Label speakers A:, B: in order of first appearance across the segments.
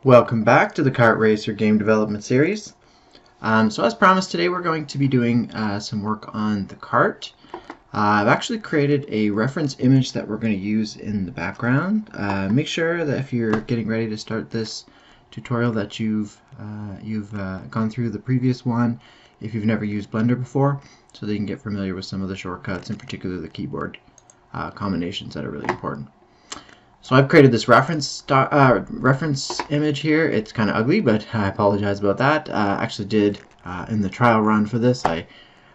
A: Welcome back to the Kart Racer game development series. So as promised, today we're going to be doing some work on the Kart. I've actually created a reference image that we're going to use in the background. Make sure that if you're getting ready to start this tutorial that you've gone through the previous one if you've never used Blender before, so that you can get familiar with some of the shortcuts, in particular the keyboard combinations that are really important. So I've created this reference image here. It's kind of ugly, but I apologize about that. I actually did in the trial run for this. I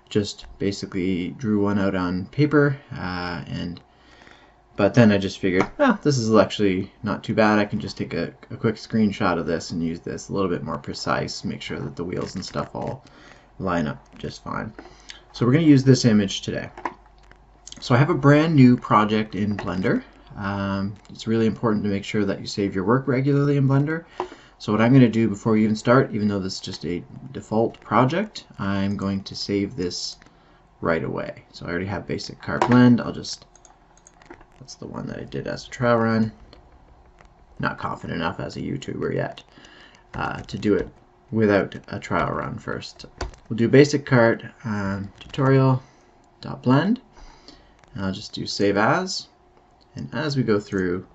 A: just basically drew one out on paper, but then I just figured, well, this is actually not too bad. I can just take a quick screenshot of this and use this a little bit more precise, make sure that the wheels and stuff all line up just fine. So we're going to use this image today. So I have a brand new project in Blender. It's really important to make sure that you save your work regularly in Blender. So what I'm going to do before we even start, even though this is just a default project, I'm going to save this right away. So I already have basic Kart blend. That's the one that I did as a trial run. Not confident enough as a YouTuber yet to do it without a trial run first. We'll do basic Kart tutorial.blend. And I'll just do save as. And as we go through,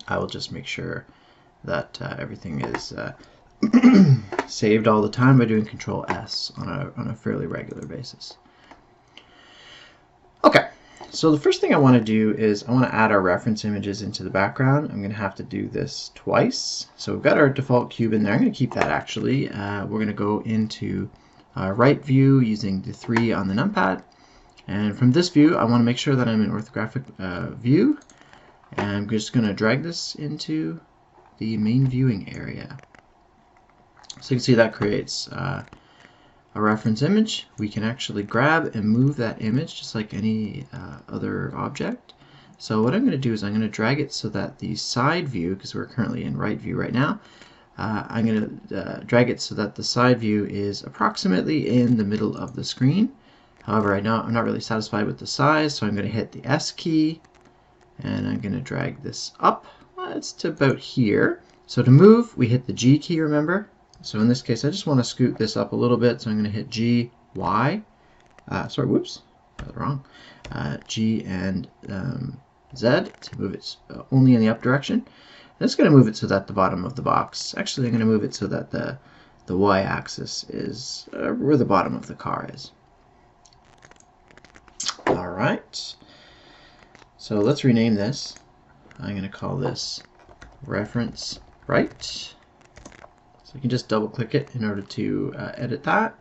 A: I will just make sure that everything is saved all the time by doing Control S on a fairly regular basis. Okay, so the first thing I want to do is I want to add our reference images into the background. I'm going to have to do this twice. So we've got our default cube in there. I'm going to keep that actually. We're going to go into right view using the 3 on the numpad. And from this view, I want to make sure that I'm in orthographic view. And I'm just going to drag this into the main viewing area. So you can see that creates a reference image. We can actually grab and move that image just like any other object. So what I'm going to do is I'm going to drag it so that the side view, because we're currently in right view right now, I'm going to drag it so that the side view is approximately in the middle of the screen. However, I'm not really satisfied with the size, so I'm going to hit the S key, and I'm going to drag this up. It's to about here. So to move, we hit the G key, remember? So in this case, I just want to scoot this up a little bit, so I'm going to hit G, Y. Sorry, whoops, got it wrong. G and Z to move it only in the up direction. And it's going to move it so that the bottom of the box, actually I'm going to move it so that the Y-axis is where the bottom of the car is. Alright, so let's rename this. I'm going to call this reference right. So you can just double click it in order to edit that.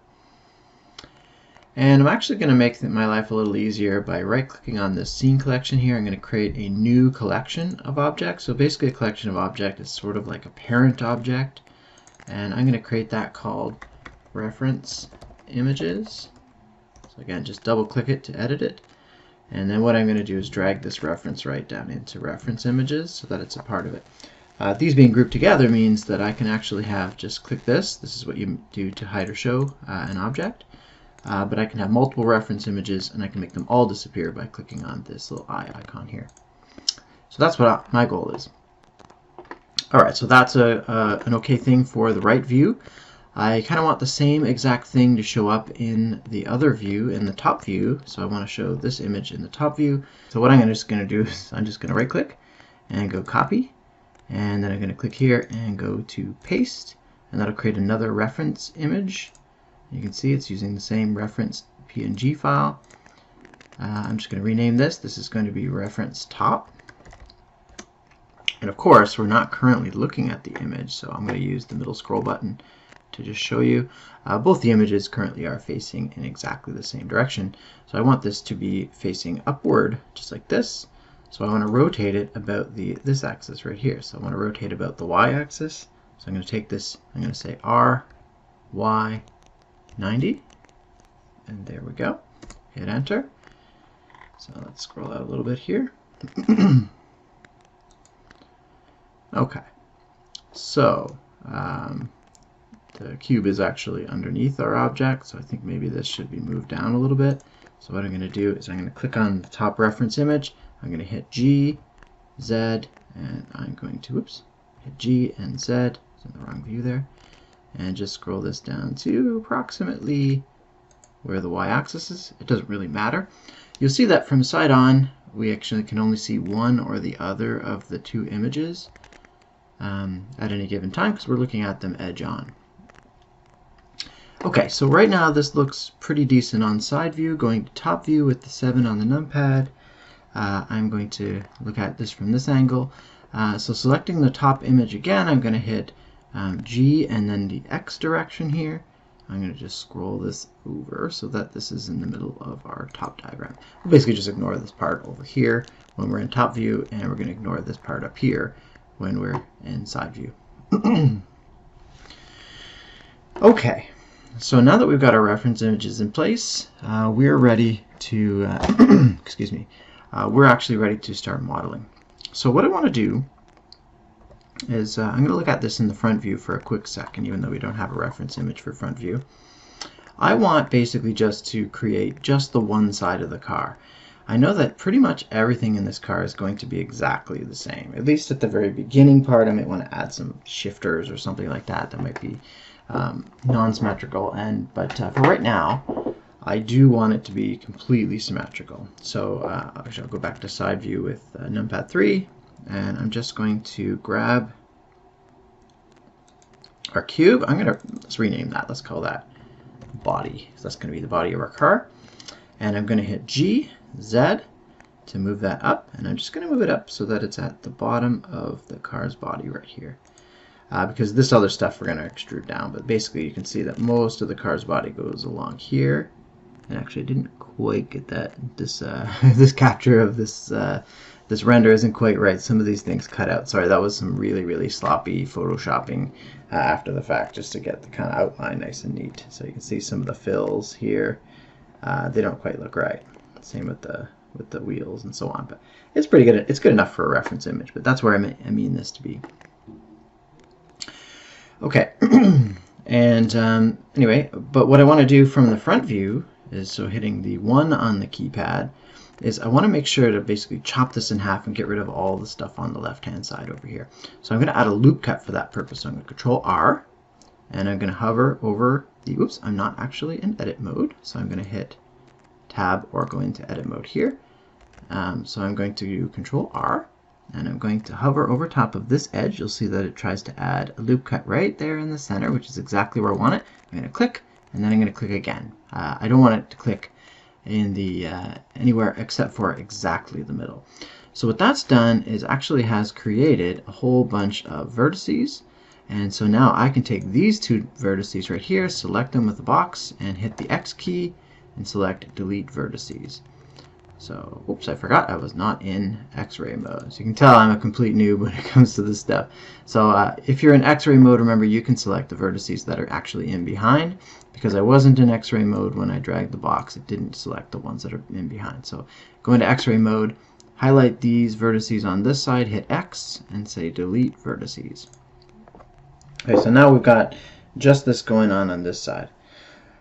A: And I'm actually going to make my life a little easier by right clicking on this scene collection here. I'm going to create a new collection of objects. So basically a collection of objects is sort of like a parent object. And I'm going to create that called reference images. So again, just double click it to edit it. And then what I'm going to do is drag this reference right down into reference images so that it's a part of it. These being grouped together means that I can actually have just click this. This is what you do to hide or show an object. But I can have multiple reference images and I can make them all disappear by clicking on this little eye icon here. So that's what my goal is. Alright, so that's an okay thing for the right view. I kind of want the same exact thing to show up in the other view, in the top view. So I want to show this image in the top view. So what I'm just going to do is I'm just going to right click and go copy. And then I'm going to click here and go to paste. And that'll create another reference image. You can see it's using the same reference PNG file. I'm just going to rename this. This is going to be reference top. And of course, we're not currently looking at the image, so I'm going to use the middle scroll button to just show you. Both the images currently are facing in exactly the same direction. So I want this to be facing upward, just like this. So I want to rotate it about this axis right here. So I want to rotate about the y-axis. So I'm going to take this, I'm going to say R, Y, 90. And there we go. Hit enter. So let's scroll out a little bit here. Okay. So the cube is actually underneath our object, so I think maybe this should be moved down a little bit. So what I'm going to do is I'm going to click on the top reference image. I'm going to hit G, Z, and I'm going to, hit G and Z, it's in the wrong view there, and just scroll this down to approximately where the y-axis is. It doesn't really matter. You'll see that from side on, we actually can only see one or the other of the two images at any given time because we're looking at them edge on. Okay, so right now this looks pretty decent on side view. Going to top view with the 7 on the numpad, I'm going to look at this from this angle. So selecting the top image again, I'm going to hit G and then the X direction here. I'm going to just scroll this over so that this is in the middle of our top diagram. We'll basically just ignore this part over here when we're in top view, and we're going to ignore this part up here when we're in side view. Okay, so now that we've got our reference images in place, we're ready to, excuse me, we're actually ready to start modeling. So what I want to do is I'm going to look at this in the front view for a quick second, even though we don't have a reference image for front view. I want basically just to create just the one side of the car. I know that pretty much everything in this car is going to be exactly the same. At least at the very beginning part, I might want to add some shifters or something like that that might be non-symmetrical. But for right now, I do want it to be completely symmetrical. So actually, I'll go back to side view with numpad 3, and I'm just going to grab our cube. Let's rename that. Let's call that body. So that's going to be the body of our car. And I'm going to hit G, Z to move that up, and I'm just going to move it up so that it's at the bottom of the car's body right here. Because this other stuff we're going to extrude down, but basically you can see that most of the car's body goes along here. And actually I didn't quite get that. This this capture of this this render isn't quite right. Some of these things cut out. Sorry, that was some really sloppy photoshopping after the fact, just to get the kind of outline nice and neat. So you can see some of the fills here. They don't quite look right. Same with the wheels and so on. But it's pretty good. It's good enough for a reference image. But that's where I mean this to be. Okay. And anyway, but what I want to do from the front view is, so hitting the 1 on the keypad, is I want to make sure to basically chop this in half and get rid of all the stuff on the left-hand side over here. So I'm going to add a loop cut for that purpose. So I'm going to Control R, and I'm going to hover over the, oops, I'm not actually in edit mode, so I'm going to hit Tab or go into edit mode here. So I'm going to Control R, and I'm going to hover over top of this edge. You'll see that it tries to add a loop cut right there in the center, which is exactly where I want it. I'm going to click, and then I'm going to click again. I don't want it to click in the anywhere except for exactly the middle. So what that's done is actually has created a whole bunch of vertices, and so now I can take these two vertices right here, select them with the box, and hit the X key and select delete vertices. So, oops, I forgot I was not in X-ray mode. So you can tell I'm a complete noob when it comes to this stuff. So if you're in X-ray mode, remember you can select the vertices that are actually in behind. Because I wasn't in X-ray mode when I dragged the box, it didn't select the ones that are in behind. So go into X-ray mode, highlight these vertices on this side, hit X, and say delete vertices. Okay, so now we've got just this going on this side.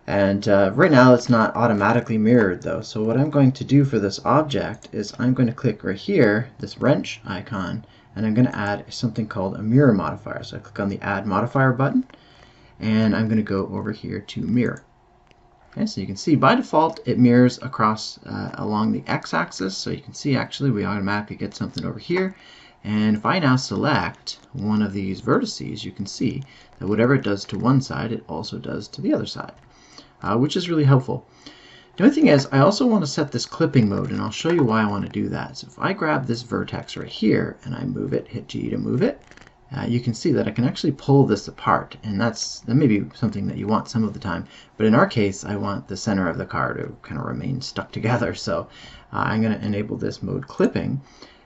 A: And right now it's not automatically mirrored though. So what I'm going to do for this object is I'm going to click right here, this wrench icon, and I'm going to add something called a mirror modifier. So I click on the Add Modifier button, and I'm going to go over here to mirror. Okay, so you can see by default it mirrors across along the x-axis. So you can see actually we automatically get something over here. And if I now select one of these vertices, you can see that whatever it does to one side, it also does to the other side. Which is really helpful. The only thing is, I also want to set this clipping mode, and I'll show you why I want to do that. So if I grab this vertex right here and I move it, hit G to move it, you can see that I can actually pull this apart, and that may be something that you want some of the time. But in our case, I want the center of the car to kind of remain stuck together. So I'm going to enable this mode clipping,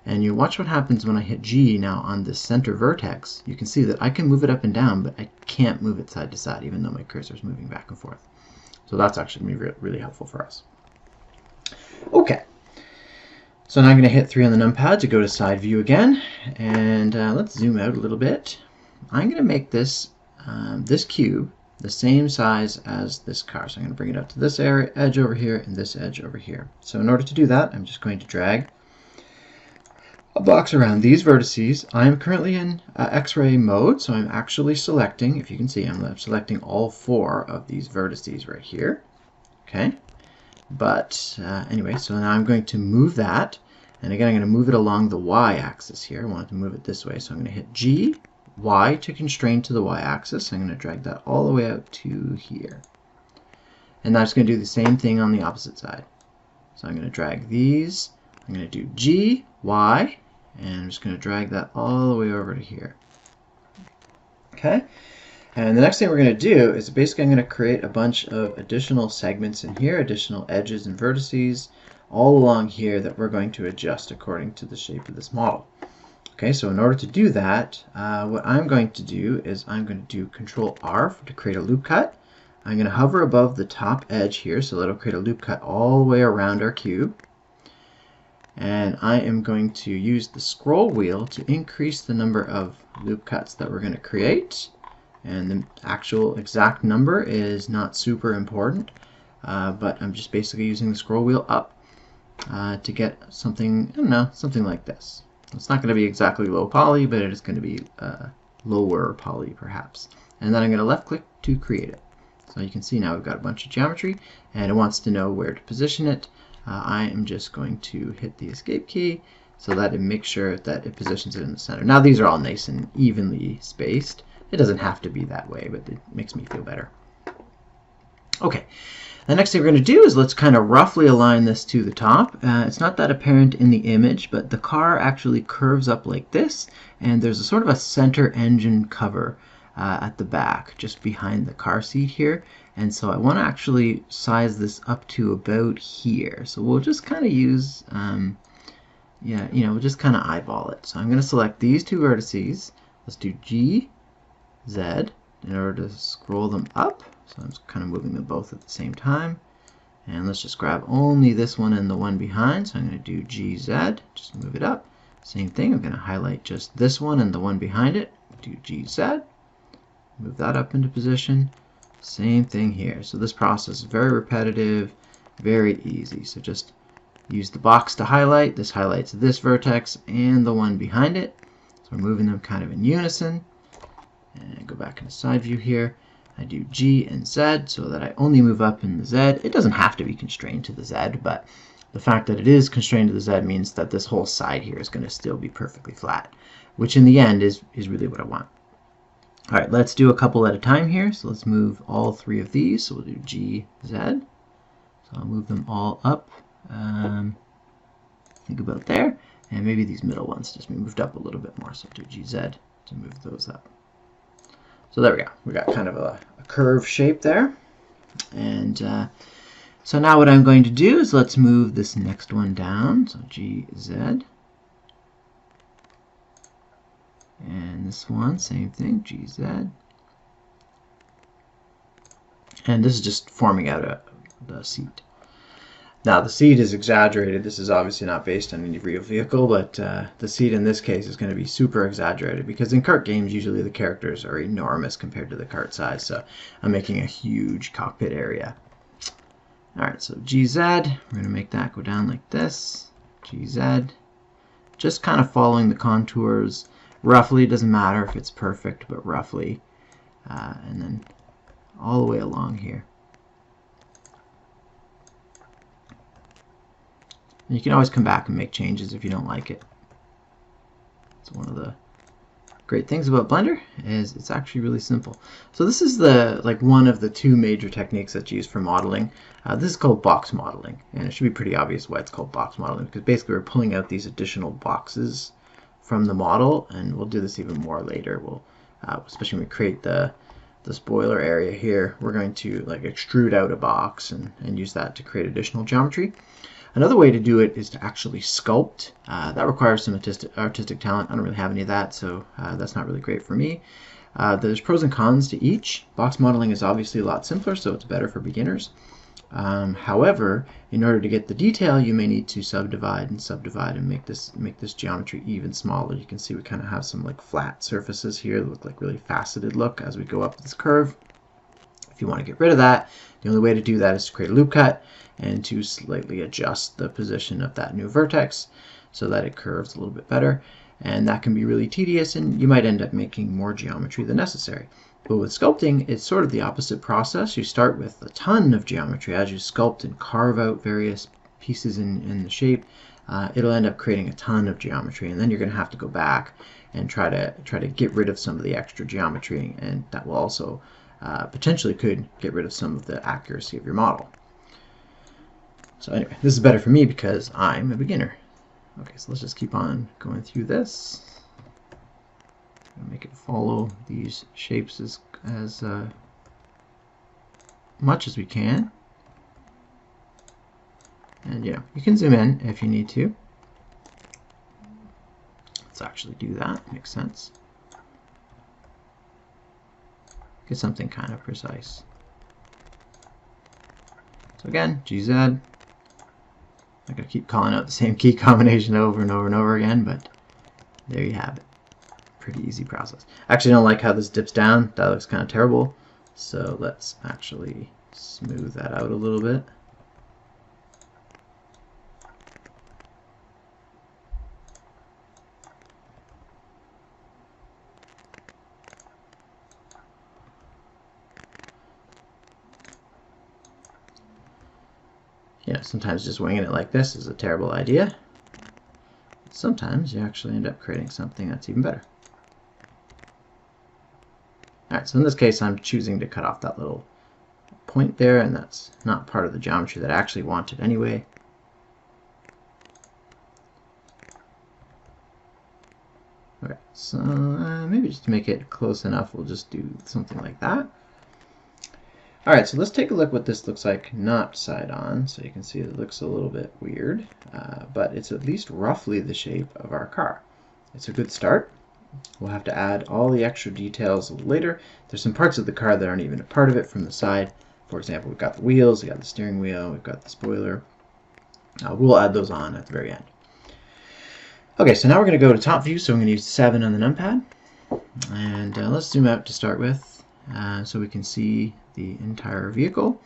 A: and you watch what happens when I hit G now on this center vertex. You can see that I can move it up and down, but I can't move it side to side, even though my cursor is moving back and forth. So that's actually going to be really helpful for us. Okay, so now I'm going to hit 3 on the numpad to go to side view again, and let's zoom out a little bit. I'm going to make this this cube the same size as this car. So I'm going to bring it up to this edge over here and this edge over here. So in order to do that, I'm just going to drag a box around these vertices. I'm currently in X-ray mode, so I'm actually selecting, if you can see, I'm selecting all 4 of these vertices right here. Okay, but anyway, so now I'm going to move that, and again I'm going to move it along the y-axis here. I want to move it this way, so I'm going to hit G, Y to constrain to the y-axis. I'm going to drag that all the way out to here. And that's going to do the same thing on the opposite side. So I'm going to drag these, I'm going to do G, Y, and I'm just going to drag that all the way over to here. Okay, and the next thing we're going to do is basically I'm going to create a bunch of additional segments in here, additional edges and vertices all along here that we're going to adjust according to the shape of this model. Okay, so in order to do that, what I'm going to do is I'm going to do Control R to create a loop cut. I'm going to hover above the top edge here, so that'll create a loop cut all the way around our cube. And I am going to use the scroll wheel to increase the number of loop cuts that we're going to create. And the actual exact number is not super important, but I'm just basically using the scroll wheel up to get something, I don't know, something like this. It's not going to be exactly low poly, but it is going to be lower poly perhaps. And then I'm going to left click to create it. So you can see now we've got a bunch of geometry, and it wants to know where to position it. I am just going to hit the escape key so that it makes sure that it positions it in the center. Now these are all nice and evenly spaced. It doesn't have to be that way, but it makes me feel better. Okay, the next thing we're going to do is let's kind of roughly align this to the top. It's not that apparent in the image, but the car actually curves up like this, and there's a sort of a center engine cover at the back, just behind the car seat here. And so I want to actually size this up to about here. So we'll just kind of use, we'll just kind of eyeball it. So I'm going to select these 2 vertices. Let's do G, Z in order to scroll them up. So I'm just kind of moving them both at the same time. And let's just grab only this one and the one behind. So I'm going to do GZ, just move it up. Same thing, I'm going to highlight just this one and the one behind it. Do GZ, move that up into position. Same thing here. So this process is very repetitive, very easy. So just use the box to highlight. This highlights this vertex and the one behind it. So we're moving them kind of in unison. And go back into side view here. I do G and Z so that I only move up in the Z. It doesn't have to be constrained to the Z, but the fact that it is constrained to the Z means that this whole side here is going to still be perfectly flat, which in the end is really what I want. All right, let's do a couple at a time here. So let's move all 3 of these. So we'll do G, Z. So I'll move them all up, think about there. And maybe these middle ones just be moved up a little bit more. So I'll do GZ to move those up. So there we go. We got kind of a curve shape there. And so now what I'm going to do is let's move this next one down. So GZ. And this one, same thing, GZ. And this is just forming out the seat. Now the seat is exaggerated. This is obviously not based on any real vehicle, but the seat in this case is going to be super exaggerated because in kart games usually the characters are enormous compared to the kart size. So I'm making a huge cockpit area. Alright, so GZ, we're going to make that go down like this. GZ, just kind of following the contours. Roughly, it doesn't matter if it's perfect, but roughly. And then all the way along here. And you can always come back and make changes if you don't like it. It's one of the great things about Blender is it's actually really simple. So this is one of the 2 major techniques that's used for modeling. This is called box modeling, and it should be pretty obvious why it's called box modeling, because basically we're pulling out these additional boxes from the model, and we'll do this even more later. We'll, especially when we create the spoiler area here, we're going to extrude out a box and use that to create additional geometry. Another way to do it is to actually sculpt. That requires some artistic talent. I don't really have any of that, so that's not really great for me. There's pros and cons to each. Box modeling is obviously a lot simpler, so it's better for beginners. However, in order to get the detail, you may need to subdivide and make this geometry even smaller. You can see we kind of have some flat surfaces here that look like really faceted look as we go up this curve. If you want to get rid of that, the only way to do that is to create a loop cut and to slightly adjust the position of that new vertex. so that it curves a little bit better. And that can be really tedious, and you might end up making more geometry than necessary. But with sculpting, it's sort of the opposite process. You start with a ton of geometry. As you sculpt and carve out various pieces in the shape, it'll end up creating a ton of geometry, and then you're going to have to go back and try to get rid of some of the extra geometry, and that will also potentially could get rid of some of the accuracy of your model. So anyway, this is better for me because I'm a beginner. Okay, so let's just keep on going through this. Make it follow these shapes as much as we can. And you can zoom in if you need to. Let's actually do that. Makes sense. Get something kind of precise. So again, GZ. I'm not going to keep calling out the same key combination over and over and over again, but there you have it. Pretty easy process. Actually, I don't like how this dips down. That looks kind of terrible. So let's actually smooth that out a little bit. Sometimes just winging it like this is a terrible idea. Sometimes you actually end up creating something that's even better. Alright, so in this case I'm choosing to cut off that little point there, and that's not part of the geometry that I actually wanted anyway. Okay, so maybe just to make it close enough, we'll just do something like that. Alright, so let's take a look what this looks like not side on. So you can see it looks a little bit weird, but it's at least roughly the shape of our car. It's a good start. We'll have to add all the extra details later. There's some parts of the car that aren't even a part of it from the side. For example, we've got the wheels, we've got the steering wheel, we've got the spoiler. We'll add those on at the very end. Okay, so now we're going to go to top view, so I'm going to use 7 on the numpad. And let's zoom out to start with, so we can see the entire vehicle.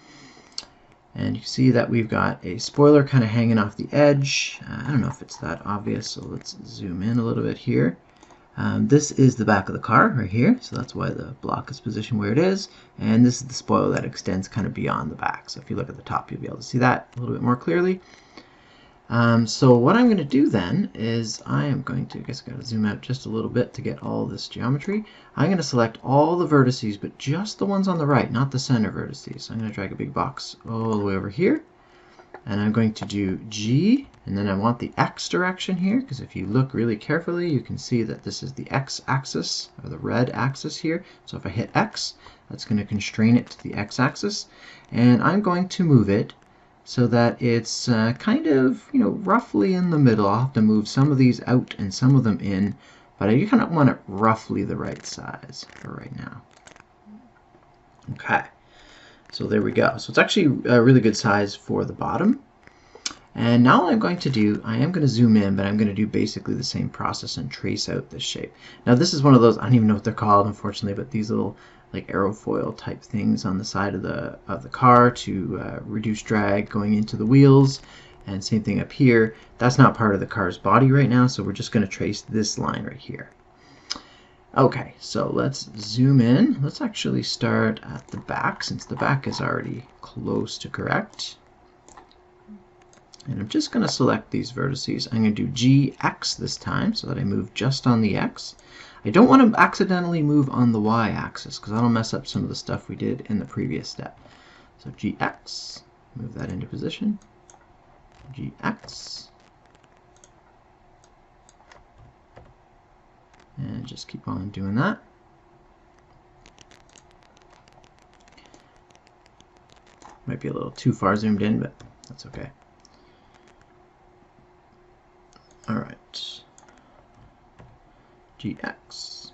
A: And you can see that we've got a spoiler kind of hanging off the edge. I don't know if it's that obvious, so let's zoom in a little bit here. This is the back of the car right here, so that's why the block is positioned where it is. And this is the spoiler that extends kind of beyond the back. So if you look at the top, you'll be able to see that a little bit more clearly. So what I'm going to do then is I am going to, I guess I got to zoom out just a little bit to get all this geometry. I'm going to select all the vertices, but just the ones on the right, not the center vertices. So I'm going to drag a big box all the way over here, and I'm going to do G, and then I want the X direction here, because if you look really carefully, you can see that this is the X axis, or the red axis here. So if I hit X, that's going to constrain it to the X axis, and I'm going to move it so that it's kind of, roughly in the middle. I'll have to move some of these out and some of them in, but I kind of want it roughly the right size for right now. Okay, so there we go. So it's actually a really good size for the bottom. And now what I'm going to do, I am going to zoom in, but I'm going to do basically the same process and trace out this shape. Now this is one of those, I don't even know what they're called, unfortunately, but these little like aerofoil type things on the side of the car to reduce drag going into the wheels, and same thing up here. That's not part of the car's body right now, so we're just going to trace this line right here. Okay, so let's zoom in. Let's actually start at the back, since the back is already close to correct. And I'm just going to select these vertices. I'm going to do GX this time so that I move just on the X. I don't want to accidentally move on the Y axis because that'll mess up some of the stuff we did in the previous step. So GX, move that into position. GX. And just keep on doing that. Might be a little too far zoomed in, but that's okay. All right. GX.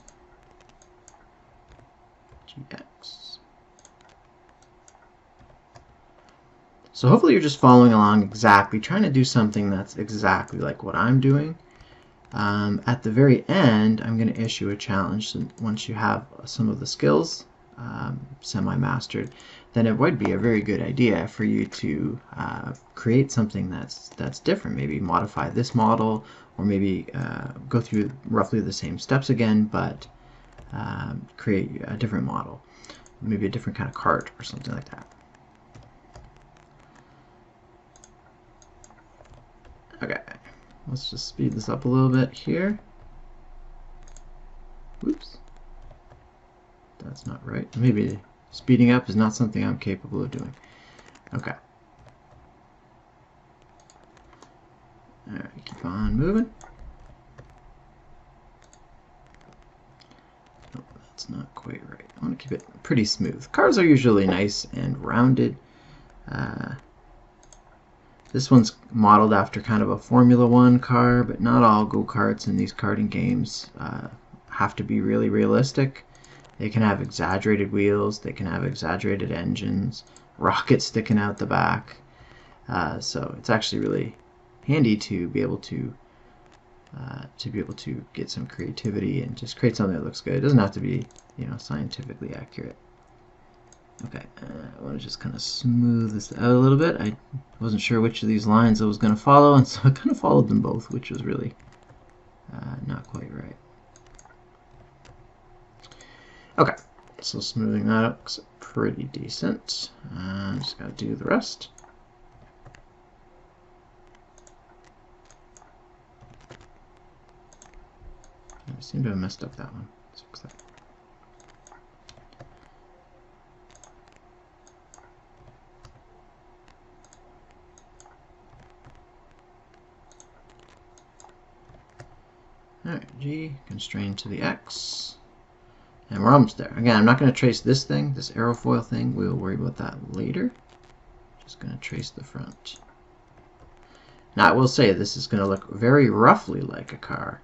A: GX. So hopefully you're just following along exactly, trying to do something that's exactly like what I'm doing. At the very end, I'm going to issue a challenge. So once you have some of the skills semi-mastered, then it would be a very good idea for you to create something that's different. Maybe modify this model, or maybe go through roughly the same steps again, but create a different model, maybe a different kind of cart or something like that. Okay, let's just speed this up a little bit here. Oops, that's not right. Maybe speeding up is not something I'm capable of doing. Okay. Alright, keep on moving. Oh, that's not quite right. I want to keep it pretty smooth. Cars are usually nice and rounded. This one's modeled after kind of a Formula 1 car, but not all go-karts in these karting games have to be really realistic. They can have exaggerated wheels, they can have exaggerated engines, rockets sticking out the back. So it's actually really handy to be able to get some creativity and just create something that looks good. It doesn't have to be, you know, scientifically accurate. Okay, I want to just kind of smooth this out a little bit. I wasn't sure which of these lines I was going to follow, and so I kind of followed them both, which was really not quite right. Okay, so smoothing that out looks pretty decent. Just got to do the rest. I seem to have messed up that one. Let's fix that. Alright, G, constrain to the X. And we're almost there. Again, I'm not going to trace this thing, this aerofoil thing. We'll worry about that later. Just going to trace the front. Now, I will say this is going to look very roughly like a car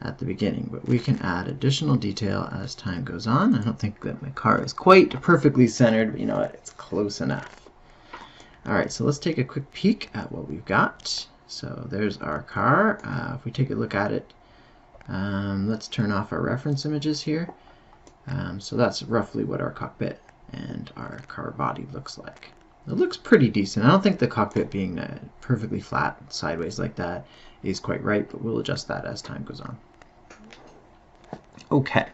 A: at the beginning, but we can add additional detail as time goes on. I don't think that my car is quite perfectly centered, but you know what? It's close enough. Alright, so let's take a quick peek at what we've got. So there's our car. If we take a look at it, let's turn off our reference images here. So that's roughly what our cockpit and our car body looks like. It looks pretty decent. I don't think the cockpit being perfectly flat sideways like that is quite right, but we'll adjust that as time goes on. Okay,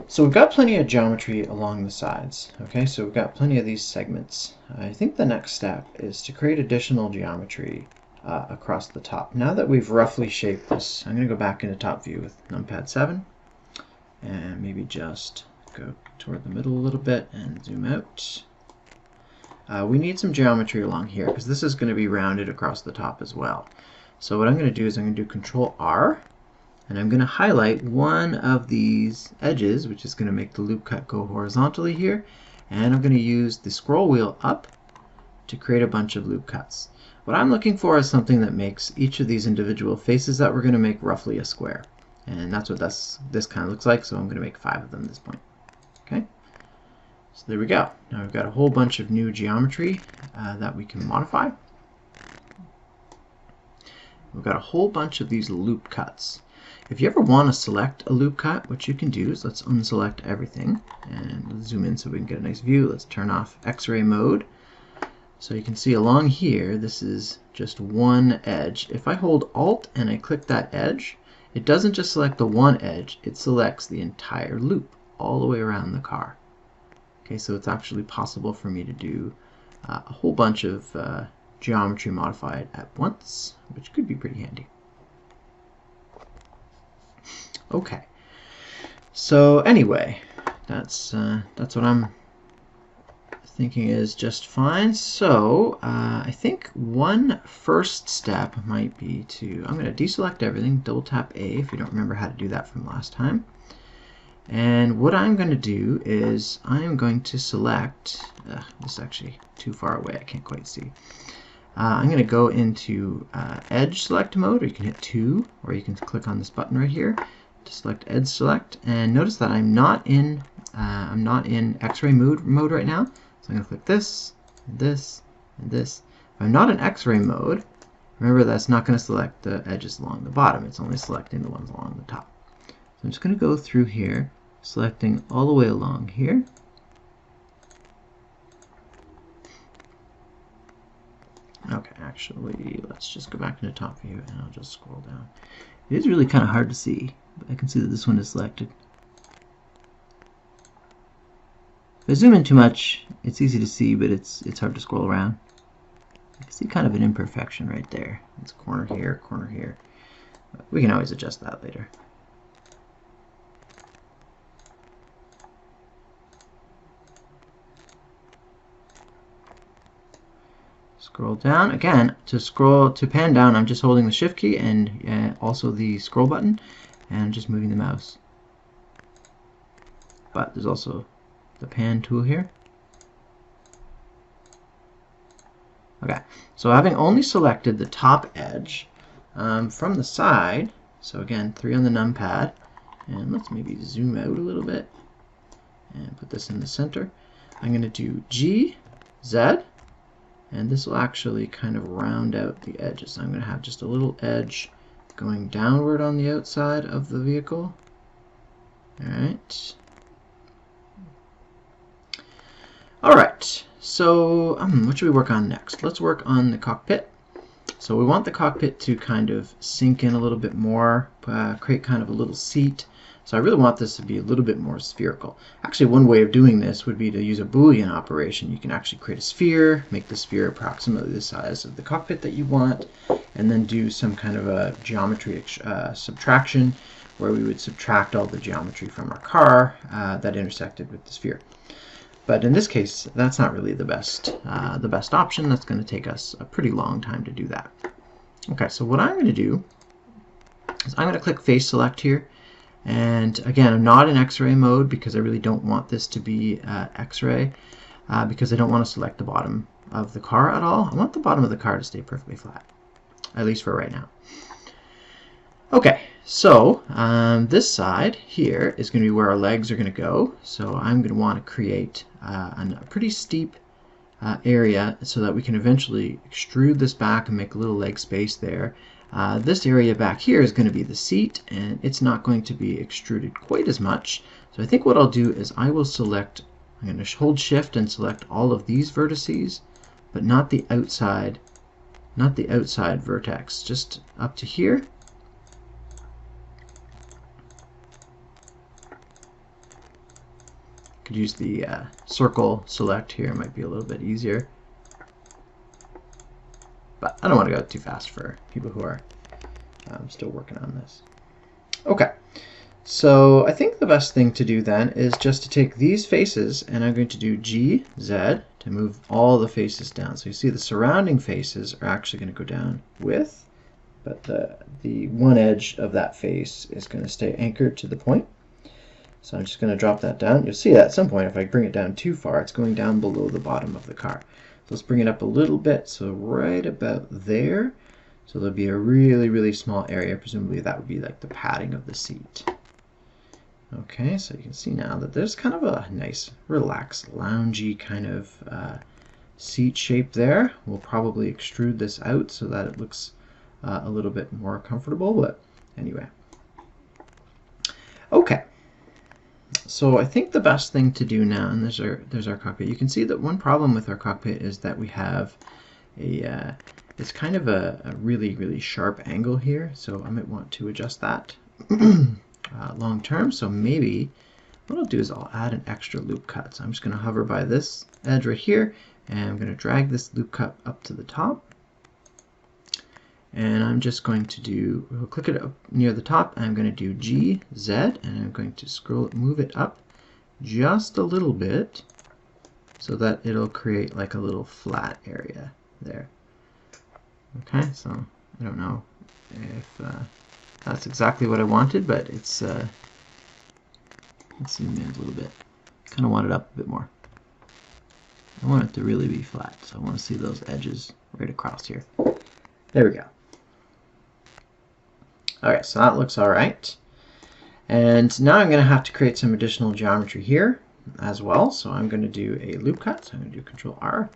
A: so we've got plenty of geometry along the sides. Okay, so we've got plenty of these segments. I think the next step is to create additional geometry across the top. Now that we've roughly shaped this, I'm going to go back into top view with numpad 7 and maybe just go toward the middle a little bit and zoom out. We need some geometry along here because this is going to be rounded across the top as well. So what I'm going to do is I'm going to do Control R, and I'm going to highlight one of these edges, which is going to make the loop cut go horizontally here, and I'm going to use the scroll wheel up to create a bunch of loop cuts. What I'm looking for is something that makes each of these individual faces that we're going to make roughly a square, and that's what this kind of looks like, so I'm going to make 5 of them at this point. Okay, so there we go. Now we've got a whole bunch of new geometry that we can modify. We've got a whole bunch of these loop cuts. If you ever want to select a loop cut, what you can do is let's unselect everything and let's zoom in so we can get a nice view. Let's turn off X-ray mode. So you can see along here, this is just one edge. If I hold Alt and I click that edge, it doesn't just select the one edge, it selects the entire loop all the way around the car. Okay, so it's actually possible for me to do a whole bunch of geometry modified at once, which could be pretty handy. Okay, so anyway, that's what I'm thinking is just fine. So I think one first step might be to, I'm going to deselect everything, double tap A if you don't remember how to do that from last time. And what I'm going to do is I'm going to select, this is actually too far away, I can't quite see. I'm going to go into edge select mode, or you can hit 2, or you can click on this button right here to select edge select. And notice that I'm not in X-ray mode right now. So I'm going to click this, and this, and this. If I'm not in X-ray mode, remember that's not going to select the edges along the bottom. It's only selecting the ones along the top. So I'm just going to go through here, selecting all the way along here. Okay, actually, let's just go back into top view and I'll just scroll down. It is really kind of hard to see, but I can see that this one is selected. If I zoom in too much, it's easy to see, but it's hard to scroll around. You can see kind of an imperfection right there. It's a corner here, corner here. We can always adjust that later. Scroll down. Again, to pan down, I'm just holding the Shift key and also the scroll button, and just moving the mouse. But there's also the pan tool here. Okay, so having only selected the top edge from the side, so again, 3 on the numpad, and let's maybe zoom out a little bit and put this in the center. I'm going to do G, Z, and this will actually kind of round out the edges. So I'm going to have just a little edge going downward on the outside of the vehicle. Alright. Alright, so what should we work on next? Let's work on the cockpit. So we want the cockpit to kind of sink in a little bit more, create kind of a little seat. So I really want this to be a little bit more spherical. Actually, one way of doing this would be to use a Boolean operation. You can actually create a sphere, make the sphere approximately the size of the cockpit that you want, and then do some kind of a geometry subtraction, where we would subtract all the geometry from our car that intersected with the sphere. But in this case, that's not really the best option. That's going to take us a pretty long time to do that. Okay, so what I'm going to do is I'm going to click Face Select here. And again, I'm not in X-ray mode because I really don't want this to be X-ray because I don't want to select the bottom of the car at all. I want the bottom of the car to stay perfectly flat, at least for right now. Okay, so this side here is going to be where our legs are going to go. So I'm going to want to create a pretty steep area so that we can eventually extrude this back and make a little leg space there. This area back here is going to be the seat, and it's not going to be extruded quite as much. So I think what I'll do is I will select, I'm going to hold Shift and select all of these vertices, but not the outside vertex, just up to here. Could use the circle select here, might be a little bit easier. But I don't want to go too fast for people who are still working on this. Okay, so I think the best thing to do then is just to take these faces, and I'm going to do G, Z to move all the faces down. So you see the surrounding faces are actually going to go down with, but the one edge of that face is going to stay anchored to the point. So I'm just going to drop that down. You'll see that at some point if I bring it down too far, it's going down below the bottom of the car. So let's bring it up a little bit, so right about there. So there'll be a really, really small area. Presumably that would be like the padding of the seat. Okay, so you can see now that there's kind of a nice, relaxed, loungy kind of seat shape there. We'll probably extrude this out so that it looks a little bit more comfortable, but anyway. Okay. So I think the best thing to do now, and there's our cockpit. You can see that one problem with our cockpit is that we have it's kind of a really, really sharp angle here. So I might want to adjust that long term. So maybe what I'll do is I'll add an extra loop cut. So I'm just going to hover by this edge right here, and I'm going to drag this loop cut up to the top. And I'm just going to we'll click it up near the top, and I'm going to do G, Z, and I'm going to move it up just a little bit so that it'll create like a little flat area there. Okay, so I don't know if that's exactly what I wanted, but it's let's zoom in a little bit. Kind of want it up a bit more. I want it to really be flat, so I want to see those edges right across here. There we go. Alright, so that looks alright. And now I'm going to have to create some additional geometry here as well. So I'm going to do a loop cut. So I'm going to do Control R.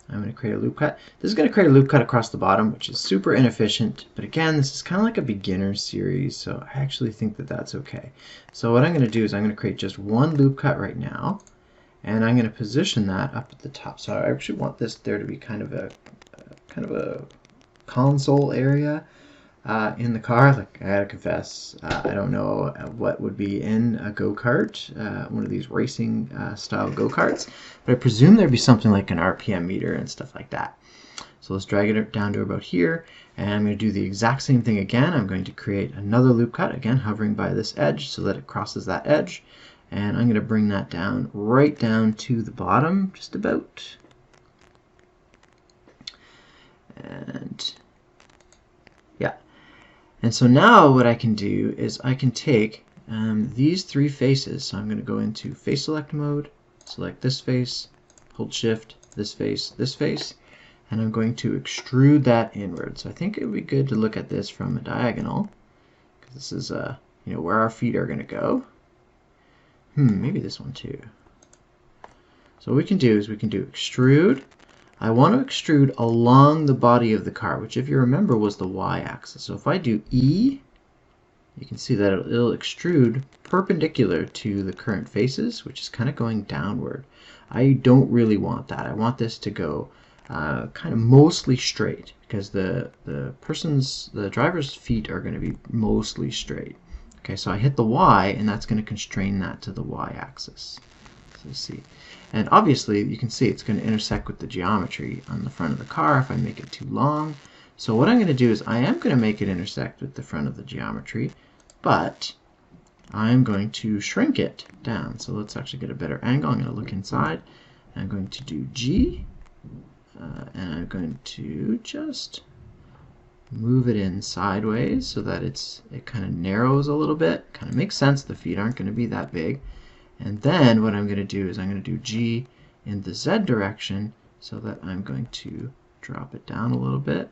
A: I'm going to create a loop cut. This is going to create a loop cut across the bottom, which is super inefficient. But again, this is kind of like a beginner series, so I actually think that that's okay. So what I'm going to do is I'm going to create just one loop cut right now, and I'm going to position that up at the top. So I actually want this there to be kind of a console area in the car. Like, I gotta confess, I don't know what would be in a go-kart, one of these racing style go-karts, but I presume there'd be something like an RPM meter and stuff like that. So let's drag it down to about here, and I'm going to do the exact same thing again. I'm going to create another loop cut, again hovering by this edge so that it crosses that edge, and I'm going to bring that down right down to the bottom, just about. And yeah. And so now what I can do is I can take these three faces. So I'm going to go into face select mode, select this face, hold shift, this face, and I'm going to extrude that inward. So I think it would be good to look at this from a diagonal, because this is where our feet are going to go. Maybe this one too. So what we can do is we can do extrude. I want to extrude along the body of the car, which if you remember was the y-axis. So if I do E, you can see that it'll extrude perpendicular to the current faces, which is kind of going downward. I don't really want that. I want this to go kind of mostly straight, because the driver's feet are going to be mostly straight. Okay, so I hit the Y, and that's going to constrain that to the y-axis. So let's see. And obviously, you can see it's going to intersect with the geometry on the front of the car if I make it too long. So what I'm going to do is I am going to make it intersect with the front of the geometry, but I'm going to shrink it down. So let's actually get a better angle. I'm going to look inside. I'm going to do G, and I'm going to just move it in sideways so that it kind of narrows a little bit. Kind of makes sense. The feet aren't going to be that big. And then what I'm going to do is I'm going to do G in the Z direction so that I'm going to drop it down a little bit.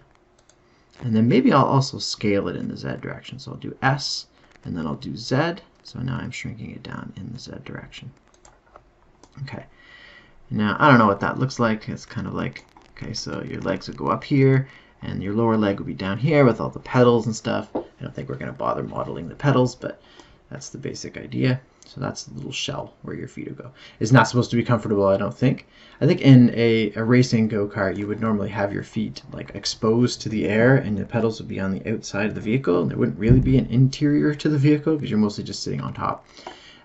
A: And then maybe I'll also scale it in the Z direction. So I'll do S, and then I'll do Z. So now I'm shrinking it down in the Z direction. Okay. Now, I don't know what that looks like. It's kind of like, okay, so your legs would go up here, and your lower leg would be down here with all the pedals and stuff. I don't think we're going to bother modeling the pedals, but that's the basic idea. So that's the little shell where your feet will go. It's not supposed to be comfortable, I don't think. I think in a racing go-kart, you would normally have your feet like exposed to the air, and the pedals would be on the outside of the vehicle. There wouldn't really be an interior to the vehicle because you're mostly just sitting on top.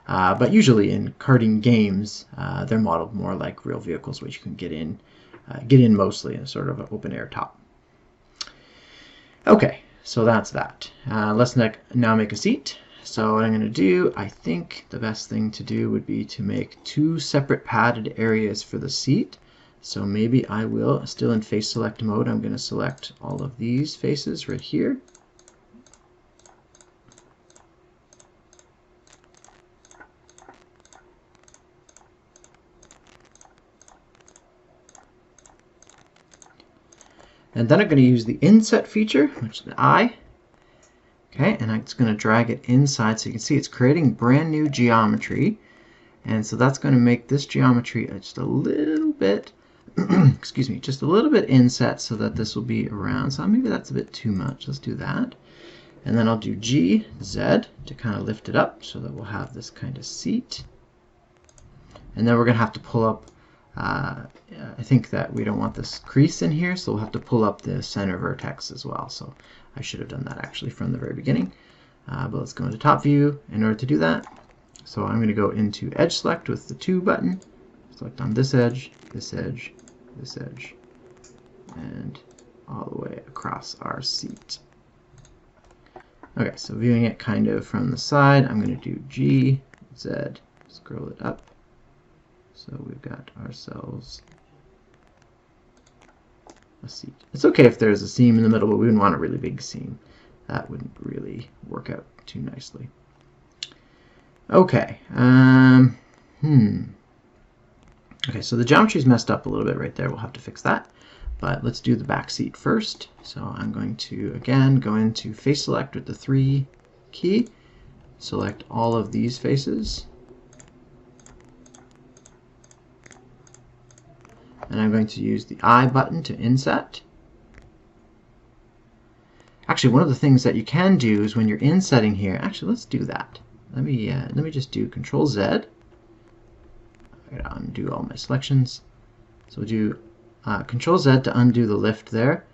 A: But usually in karting games, they're modeled more like real vehicles, which you can get in mostly in sort of an open air top. Okay, so that's that. Let's now make a seat. So what I'm going to do, I think the best thing to do would be to make two separate padded areas for the seat. So maybe I will, still in face select mode, I'm going to select all of these faces right here. And then I'm going to use the inset feature, which is the I. Okay, and I'm just going to drag it inside so you can see it's creating brand new geometry. And so that's going to make this geometry just a little bit, excuse me, just a little bit inset so that this will be around. So maybe that's a bit too much. Let's do that. And then I'll do G, Z to kind of lift it up so that we'll have this kind of seat. And then we're going to have to pull up, I think that we don't want this crease in here, so we'll have to pull up the center vertex as well. So I should have done that actually from the very beginning. But let's go into top view in order to do that. So I'm going to go into edge select with the 2 button, select on this edge, this edge, this edge, and all the way across our seat. Okay, so viewing it kind of from the side, I'm going to do G, Z, scroll it up. So we've got ourselves a seat. It's okay if there's a seam in the middle, but we wouldn't want a really big seam. That wouldn't really work out too nicely. Okay. Okay, so the geometry's messed up a little bit right there. We'll have to fix that. But let's do the back seat first. So I'm going to, again, go into face select with the 3 key. Select all of these faces. And and I'm going to use the I button to inset. Actually, one of the things that you can do is when you're insetting here, actually let's do that. Let me just do Control Z. I gotta undo all my selections. So we'll do Control Z to undo the lift there.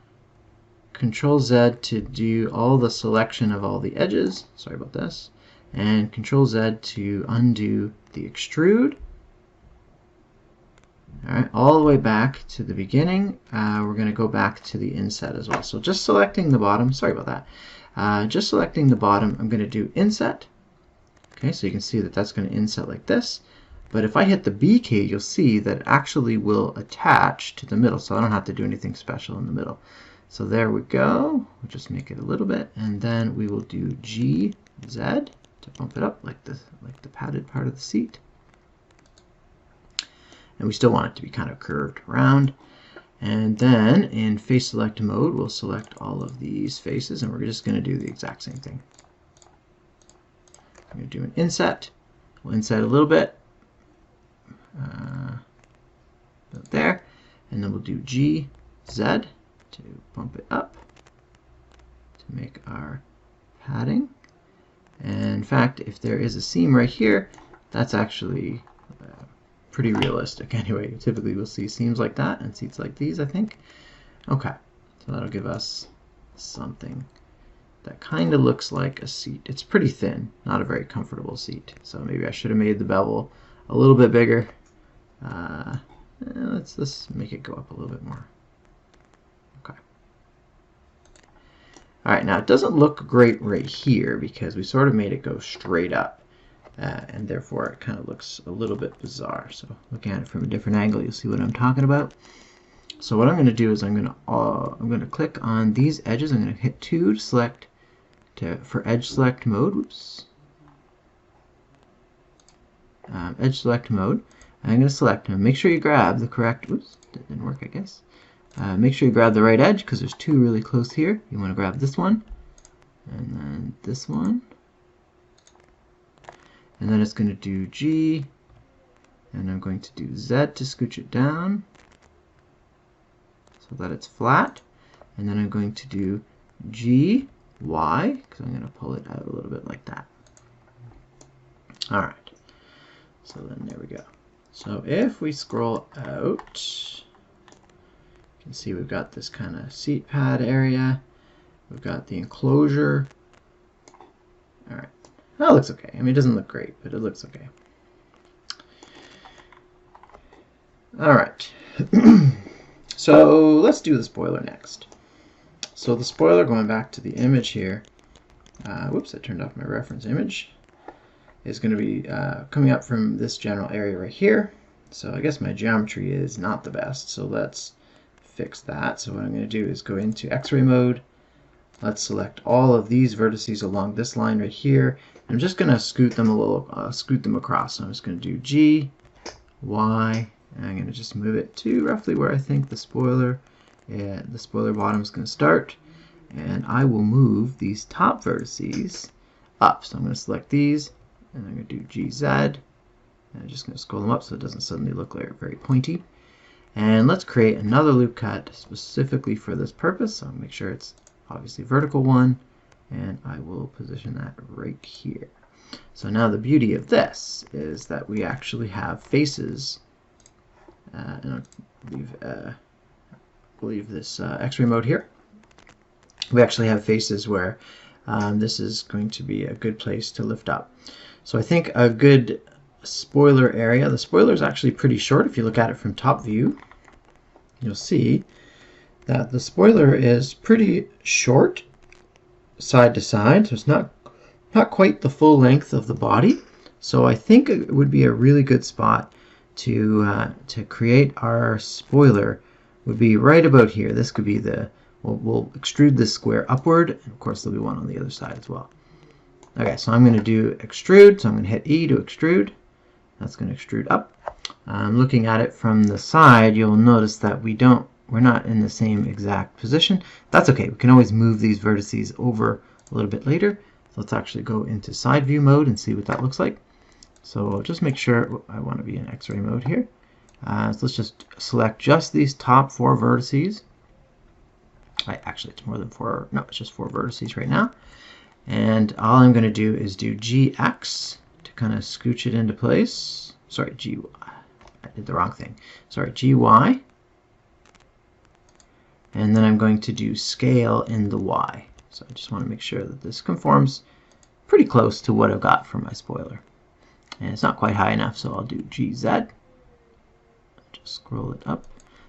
A: Control Z to do all the selection of all the edges. Sorry about this. And Control Z to undo the extrude. Alright, all the way back to the beginning. We're going to go back to the inset as well. So just selecting the bottom, sorry about that. Just selecting the bottom, I'm going to do inset. Okay, so you can see that that's going to inset like this. But if I hit the B key, you'll see that it actually will attach to the middle. So I don't have to do anything special in the middle. So there we go. We'll just make it a little bit. And then we will do GZ to bump it up like the padded part of the seat. And we still want it to be kind of curved around. And then in face select mode, we'll select all of these faces, and we're just going to do the exact same thing. I'm going to do an inset. We'll inset a little bit. There. And then we'll do GZ to bump it up to make our padding. And in fact, if there is a seam right here, that's actually pretty realistic anyway. Typically we'll see seams like that and seats like these, I think. Okay, so that'll give us something that kind of looks like a seat. It's pretty thin, not a very comfortable seat. So maybe I should have made the bevel a little bit bigger. Let's make it go up a little bit more. Okay. Alright, now it doesn't look great right here because we sort of made it go straight up. And therefore it kind of looks a little bit bizarre. So looking at it from a different angle, you'll see what I'm talking about. So what I'm going to do is I'm going to click on these edges. I'm going to hit 2 to select for edge select mode. Oops. Edge select mode. I'm going to select them. Make sure you grab the correct. Oops, that didn't work, I guess. Make sure you grab the right edge because there's 2 really close here. You want to grab this one, and then this one. And then it's going to do G, and I'm going to do Z to scooch it down so that it's flat. And then I'm going to do G, Y, because I'm going to pull it out a little bit like that. Alright, so then there we go. So if we scroll out, you can see we've got this kind of seat pad area. We've got the enclosure. Alright. That looks okay. I mean, it doesn't look great, but it looks okay. Alright. So let's do the spoiler next. So the spoiler, going back to the image here, whoops, I turned off my reference image, is going to be coming up from this general area right here. So I guess my geometry is not the best, so let's fix that. So what I'm going to do is go into X-ray mode. Let's select all of these vertices along this line right here. I'm just going to scoot them a little, scoot them across. So I'm just going to do G, Y, and I'm going to just move it to roughly where I think the spoiler bottom is going to start. And I will move these top vertices up. So I'm going to select these, and I'm going to do GZ. And I'm just going to scroll them up so it doesn't suddenly look like very pointy. And let's create another loop cut specifically for this purpose. So I'll make sure it's obviously vertical one, and I will position that right here. So now the beauty of this is that we actually have faces, and I'll leave this X-ray mode here. We actually have faces where this is going to be a good place to lift up. So I think a good spoiler area, the spoiler is actually pretty short. If you look at it from top view, you'll see that the spoiler is pretty short side to side, so it's not quite the full length of the body. So I think it would be a really good spot to create our spoiler would be right about here. This could be the, we'll extrude this square upward, and of course there'll be one on the other side as well. Okay, so I'm going to do extrude, so I'm going to hit E to extrude. That's going to extrude up. Looking at it from the side, you'll notice that we're not in the same exact position. That's okay. We can always move these vertices over a little bit later. So let's actually go into side view mode and see what that looks like. So just make sure I want to be in X-ray mode here. So let's just select just these top 4 vertices. Actually, it's more than 4. No, it's just 4 vertices right now. And all I'm going to do is do GX to kind of scooch it into place. Sorry, GY. I did the wrong thing. Sorry, GY. And then I'm going to do scale in the Y. So I just want to make sure that this conforms pretty close to what I've got for my spoiler. And it's not quite high enough, so I'll do GZ. Just scroll it up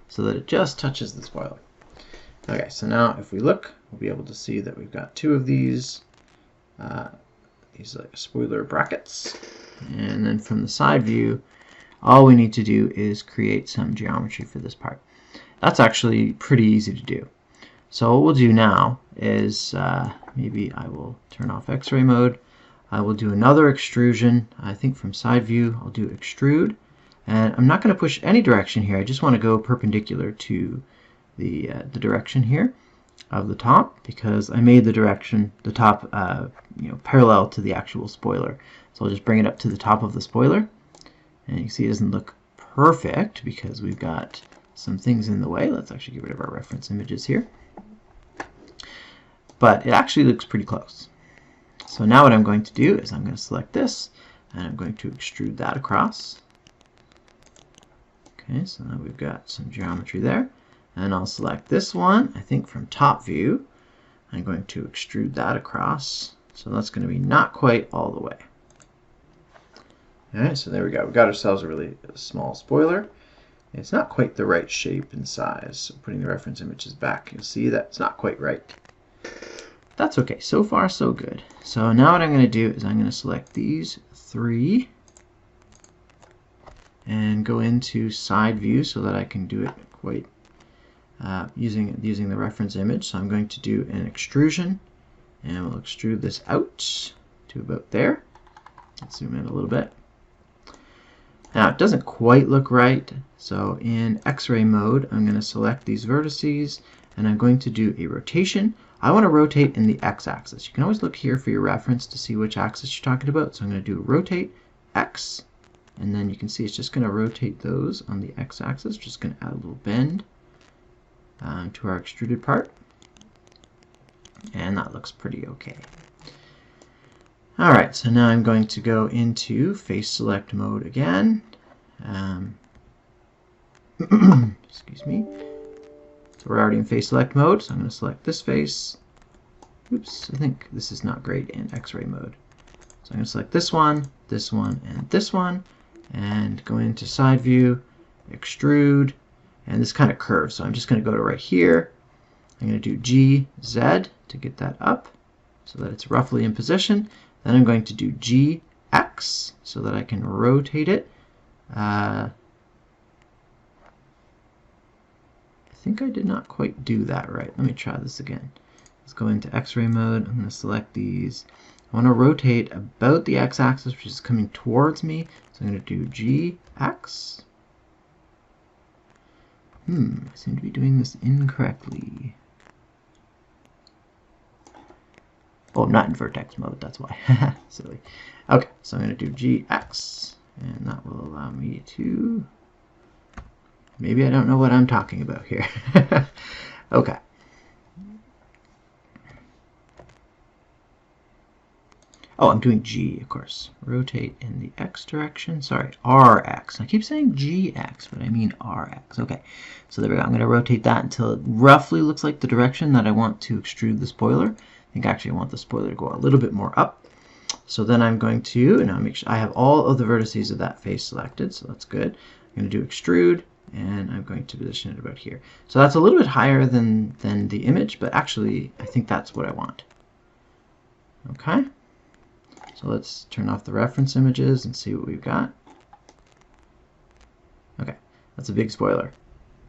A: so that it just touches the spoiler. Okay, so now if we look, we'll be able to see that we've got 2 of these like spoiler brackets. And then from the side view, all we need to do is create some geometry for this part. That's actually pretty easy to do. So what we'll do now is maybe I will turn off X-ray mode. I will do another extrusion. I think from side view I'll do extrude, and I'm not going to push any direction here. I just want to go perpendicular to the direction here of the top, because I made the top parallel to the actual spoiler. So I'll just bring it up to the top of the spoiler, and you can see it doesn't look perfect because we've got some things in the way. Let's actually get rid of our reference images here. But it actually looks pretty close. So now what I'm going to do is I'm going to select this, and I'm going to extrude that across. Okay, so now we've got some geometry there. And I'll select this one, I think from top view. I'm going to extrude that across. So that's going to be not quite all the way. Alright, so there we go. We've got ourselves a really small spoiler. It's not quite the right shape and size. So putting the reference images back, you'll see that it's not quite right. That's okay. So far, so good. So now what I'm going to do is I'm going to select these 3 and go into side view so that I can do it quite using the reference image. So I'm going to do an extrusion, and we'll extrude this out to about there. Let's zoom in a little bit. Now it doesn't quite look right, so in X-ray mode I'm going to select these vertices, and I'm going to do a rotation. I want to rotate in the x-axis. You can always look here for your reference to see which axis you're talking about. So I'm going to do rotate x, and then you can see it's just going to rotate those on the x-axis. Just going to add a little bend to our extruded part, and that looks pretty okay. Alright, so now I'm going to go into face select mode again. Excuse me. So we're already in face select mode, so I'm going to select this face. Oops, I think this is not great in X-ray mode. So I'm going to select this one, and this one, and go into side view, extrude, and this kind of curves. So I'm just going to go to right here. I'm going to do GZ to get that up so that it's roughly in position. Then I'm going to do GX so that I can rotate it. I think I did not quite do that right. Let me try this again. Let's go into X-ray mode. I'm going to select these. I want to rotate about the x-axis, which is coming towards me. So I'm going to do GX. I seem to be doing this incorrectly. Oh, not in vertex mode, that's why. Silly. Okay, so I'm going to do GX, and that will allow me to... Maybe I don't know what I'm talking about here. Okay. Oh, I'm doing G, of course. Rotate in the X direction. Sorry, RX. I keep saying GX, but I mean RX. Okay, so there we go. I'm going to rotate that until it roughly looks like the direction that I want to extrude the spoiler. I think actually I want the spoiler to go a little bit more up. So then I'm going to, now make sure I have all of the vertices of that face selected, so that's good. I'm going to do extrude, and I'm going to position it about here. So that's a little bit higher than the image, but actually I think that's what I want. Okay, so let's turn off the reference images and see what we've got. Okay, that's a big spoiler.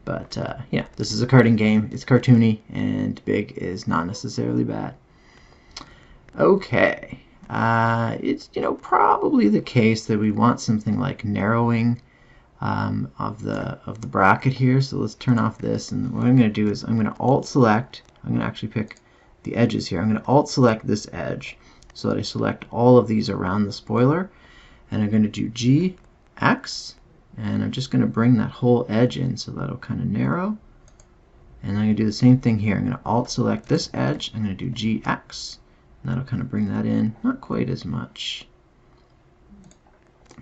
A: But yeah, this is a karting game. It's cartoony, and big is not necessarily bad. Okay, it's probably the case that we want something like narrowing of the bracket here. So let's turn off this, and what I'm going to do is I'm going to alt select. I'm going to actually pick the edges here. I'm going to alt select this edge so that I select all of these around the spoiler, and I'm going to do GX, And I'm just going to bring that whole edge in so that'll kind of narrow. And I'm going to do the same thing here. I'm going to Alt select this edge. I'm going to do GX. And that'll kind of bring that in. Not quite as much.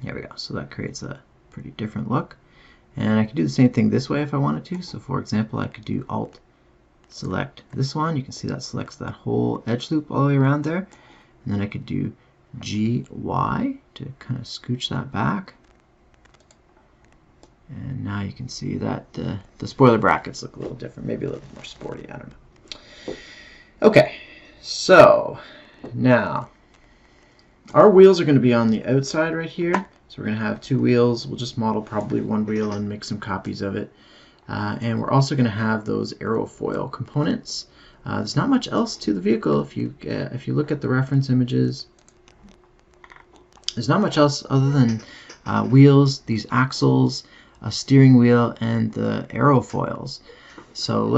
A: There we go. So that creates a pretty different look. And I could do the same thing this way if I wanted to. So for example, I could do Alt select this one. You can see that selects that whole edge loop all the way around there. And then I could do GY to kind of scooch that back. And now you can see that the spoiler brackets look a little different, maybe a little more sporty, I don't know. Okay, so now our wheels are going to be on the outside right here. So we're going to have two wheels. We'll just model probably one wheel and make some copies of it. And we're also going to have those aerofoil components. There's not much else to the vehicle. If you look at the reference images, there's not much else other than wheels, these axles, a steering wheel, and the aerofoils. So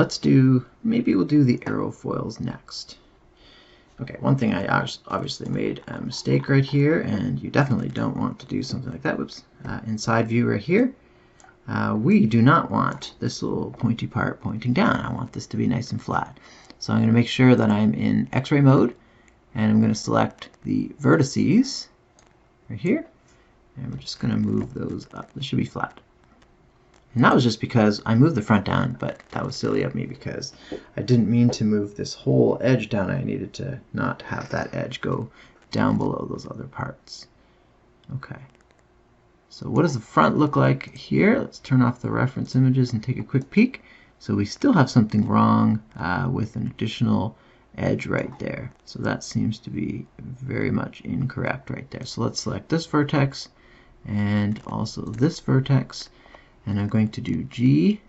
A: maybe we'll do the aerofoils next. Okay, one thing I obviously made a mistake right here, and you definitely don't want to do something like that. Whoops. Inside view right here. We do not want this little pointy part pointing down. I want this to be nice and flat. So I'm going to make sure that I'm in X-ray mode, and I'm going to select the vertices right here, and we're just going to move those up. This should be flat. And that was just because I moved the front down, but that was silly of me because I didn't mean to move this whole edge down. I needed to not have that edge go down below those other parts. Okay. So what does the front look like here? Let's turn off the reference images and take a quick peek. So we still have something wrong with an additional edge right there. So that seems to be very much incorrect right there. So let's select this vertex and also this vertex. And I'm going to do GX,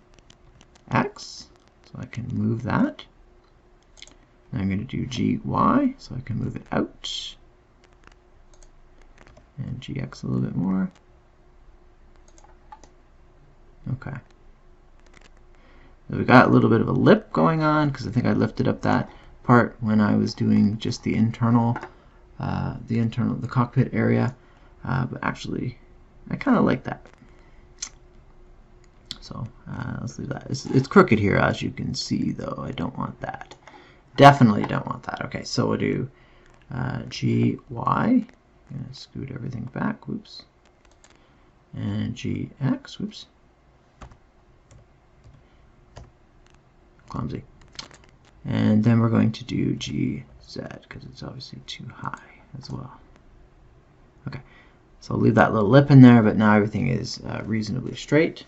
A: so I can move that. And I'm going to do GY, so I can move it out. And GX a little bit more. Okay. So we got a little bit of a lip going on, because I think I lifted up that part when I was doing just the internal, the cockpit area. But actually, I kind of like that. So let's leave that. It's crooked here, as you can see, though. I don't want that. Definitely don't want that. Okay, so we'll do GY. I'm going to scoot everything back. Whoops. And GX. Whoops. Clumsy. And then we're going to do GZ, because it's obviously too high as well. Okay, so I'll leave that little lip in there, but now everything is reasonably straight.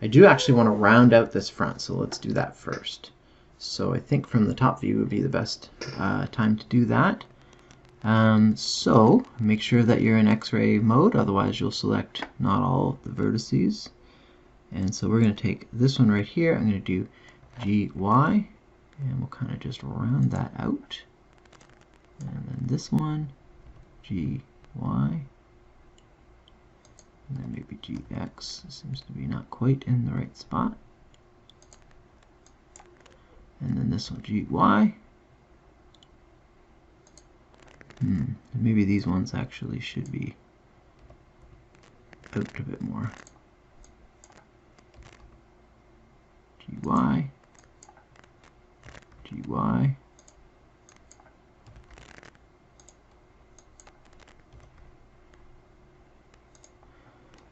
A: I do actually want to round out this front, so let's do that first. So I think from the top view would be the best time to do that. So make sure that you're in X-ray mode, otherwise you'll select not all the vertices. And so we're going to take this one right here, I'm going to do GY, and we'll kind of just round that out. And then this one, GY. And then maybe GX seems to be not quite in the right spot. And then this one, GY. Maybe these ones actually should be out a bit more. GY. GY.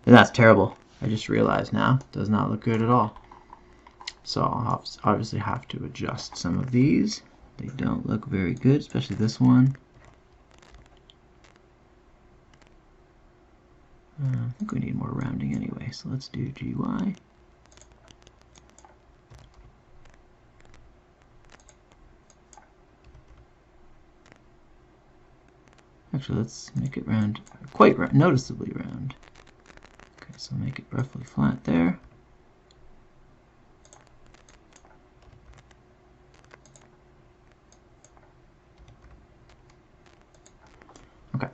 A: And that's terrible. I just realized now. Does not look good at all. So I'll obviously have to adjust some of these. They don't look very good, especially this one. I think we need more rounding anyway, so let's do GY. Actually, let's make it round, quite noticeably round. Okay, so make it roughly flat there. Okay.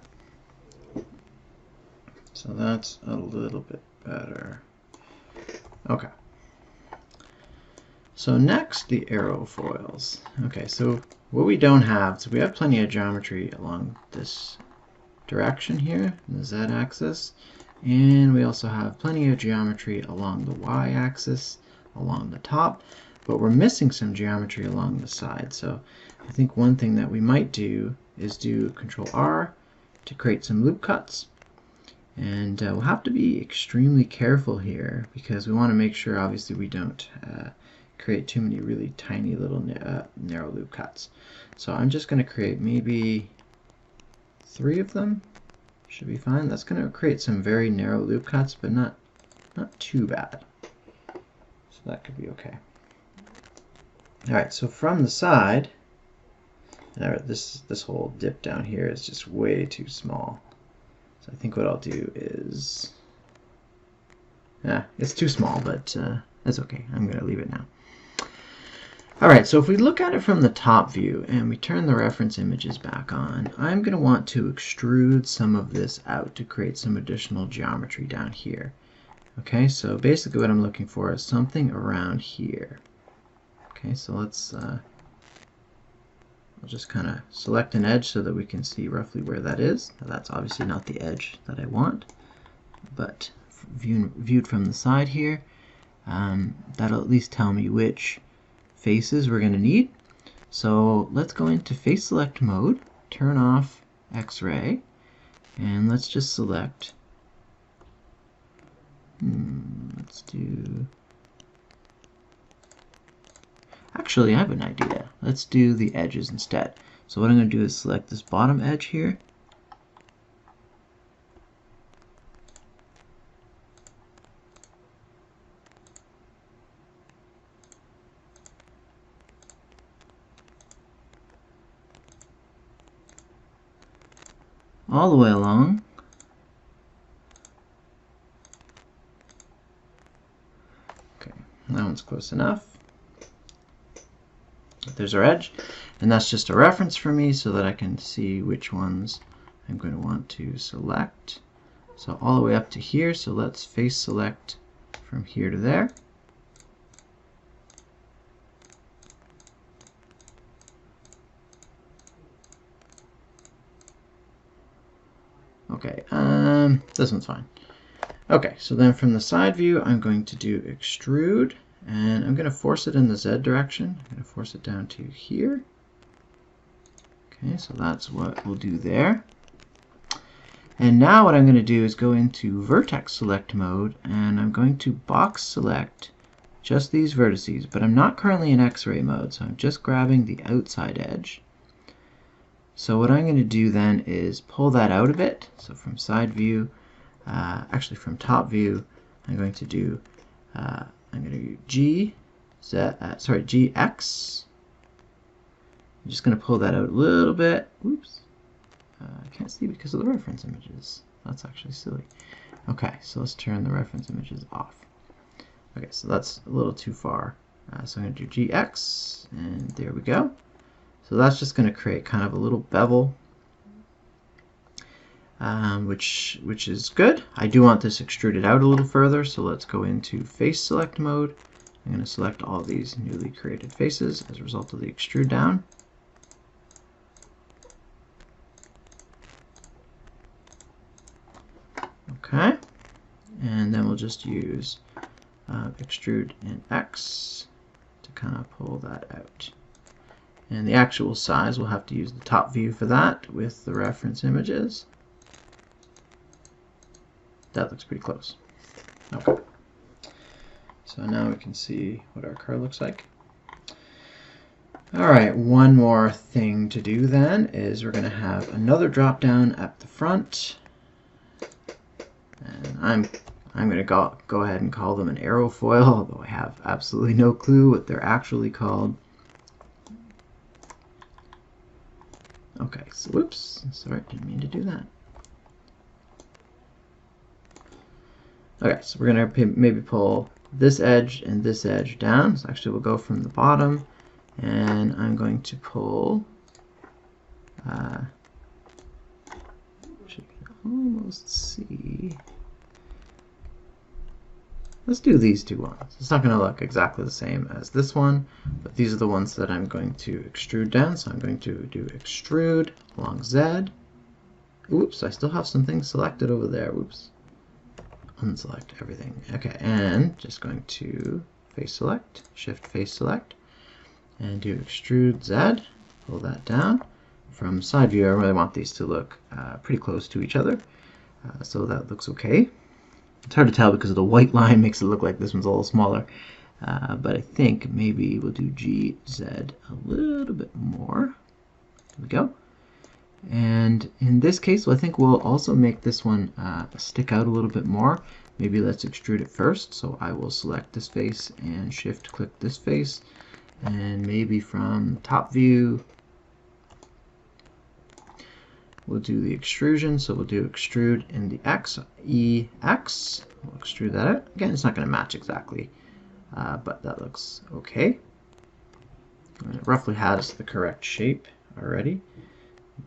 A: So that's a little bit better. Okay. So next, the aerofoils. Okay, so what we don't have, so we have plenty of geometry along this direction here, the Z-axis. And we also have plenty of geometry along the y-axis, along the top, but we're missing some geometry along the side. So I think one thing that we might do is do Control R to create some loop cuts. And we'll have to be extremely careful here because we want to make sure, obviously, we don't create too many really tiny little narrow loop cuts. So I'm just going to create maybe 3 of them. Should be fine. That's going to create some very narrow loop cuts, but not too bad. So that could be okay. Alright, so from the side, this whole dip down here is just way too small. So I think what I'll do is, it's too small, but that's okay. I'm going to leave it now. Alright, so if we look at it from the top view and we turn the reference images back on, I'm going to want to extrude some of this out to create some additional geometry down here. Okay, so basically what I'm looking for is something around here. Okay, so let's I'll just kind of select an edge so that we can see roughly where that is. Now that's obviously not the edge that I want, but viewed from the side here, that'll at least tell me which faces we're going to need. So let's go into face select mode, turn off X-ray, and let's just select, let's do, actually I have an idea. Let's do the edges instead. So what I'm going to do is select this bottom edge here, all the way along. Okay, that one's close enough. There's our edge, and that's just a reference for me so that I can see which ones I'm going to want to select. So all the way up to here, so let's face select from here to there. Okay, this one's fine. Okay, so then from the side view, I'm going to do extrude, and I'm going to force it in the Z direction. I'm going to force it down to here. Okay, so that's what we'll do there. And now what I'm going to do is go into vertex select mode, and I'm going to box select just these vertices, but I'm not currently in X-ray mode, so I'm just grabbing the outside edge. So what I'm going to do then is pull that out a bit. So from side view, actually from top view, I'm going to do GX. I'm just going to pull that out a little bit. Whoops. I can't see because of the reference images. That's actually silly. Okay, so let's turn the reference images off. Okay, so that's a little too far. So I'm going to do GX, and there we go. So that's just going to create kind of a little bevel, which is good. I do want this extruded out a little further, so let's go into face select mode. I'm going to select all these newly created faces as a result of the extrude down. Okay, and then we'll just use extrude in X to kind of pull that out. And the actual size, we'll have to use the top view for that with the reference images. That looks pretty close. Okay. So now we can see what our car looks like. Alright, one more thing to do then is we're going to have another drop down at the front. And I'm going to go ahead and call them an aerofoil, although I have absolutely no clue what they're actually called. Okay, so whoops, sorry, didn't mean to do that. Okay, so we're going to maybe pull this edge and this edge down. So actually we'll go from the bottom, and I'm going to pull, which you can almost see. Let's do these two ones. It's not going to look exactly the same as this one, but these are the ones that I'm going to extrude down. So I'm going to do extrude along Z. Oops, I still have some things selected over there. Oops. unselect everything. Okay, and just going to face select, shift face select, and do extrude Z, pull that down. From side view, I really want these to look pretty close to each other, so that looks okay. It's hard to tell because the white line makes it look like this one's a little smaller, but I think maybe we'll do GZ a little bit more. There we go. And in this case, I think we'll also make this one stick out a little bit more. Maybe let's extrude it first. So I will select this face and shift click this face. And maybe from top view, we'll do the extrusion. So we'll do extrude in the X, EX. We'll extrude that out. Again, it's not going to match exactly, but that looks okay. And it roughly has the correct shape already.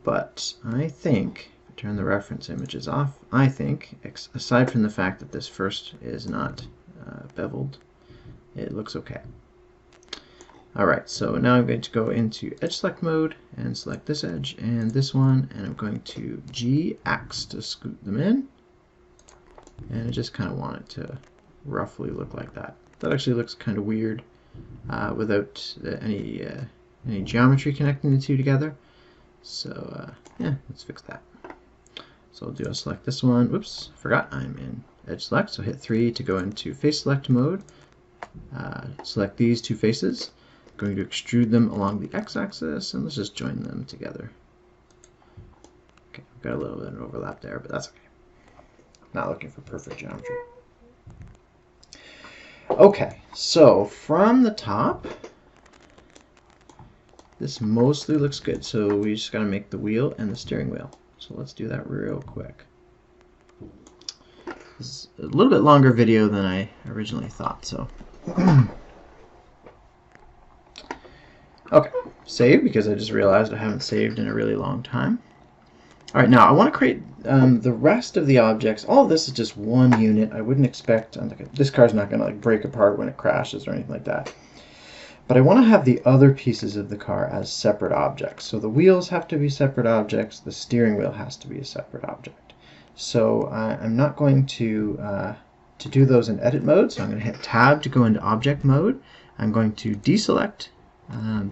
A: But I think, if I turn the reference images off, I think, aside from the fact that this first is not beveled, it looks okay. Alright, so now I'm going to go into edge select mode and select this edge and this one, and I'm going to G-X to scoot them in. And I just kind of want it to roughly look like that. That actually looks kind of weird without any geometry connecting the two together. So yeah, let's fix that. So I'll do a select this one. Whoops, forgot I'm in edge select. So hit 3 to go into face select mode. Select these two faces. I'm going to extrude them along the x-axis, and let's just join them together. Okay, I've got a little bit of overlap there, but that's okay. Not looking for perfect geometry. Okay, so from the top, this mostly looks good, so we just got to make the wheel and the steering wheel. So let's do that real quick. This is a little bit longer video than I originally thought, so. Okay, save, because I just realized I haven't saved in a really long time. Alright, now I want to create the rest of the objects. All of this is just one unit. I wouldn't expect, this car's not going to like break apart when it crashes or anything like that. But I want to have the other pieces of the car as separate objects. So the wheels have to be separate objects. The steering wheel has to be a separate object. So I'm not going to do those in edit mode. So I'm going to hit tab to go into object mode. I'm going to deselect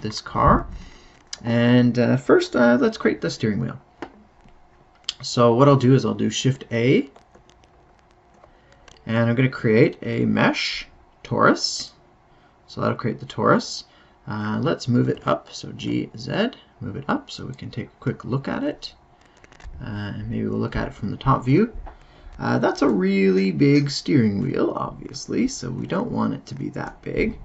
A: this car. And first, let's create the steering wheel. So what I'll do is I'll do Shift A. And I'm going to create a mesh torus. So that'll create the torus. Let's move it up. So GZ, move it up so we can take a quick look at it. And maybe we'll look at it from the top view. That's a really big steering wheel, obviously, so we don't want it to be that big.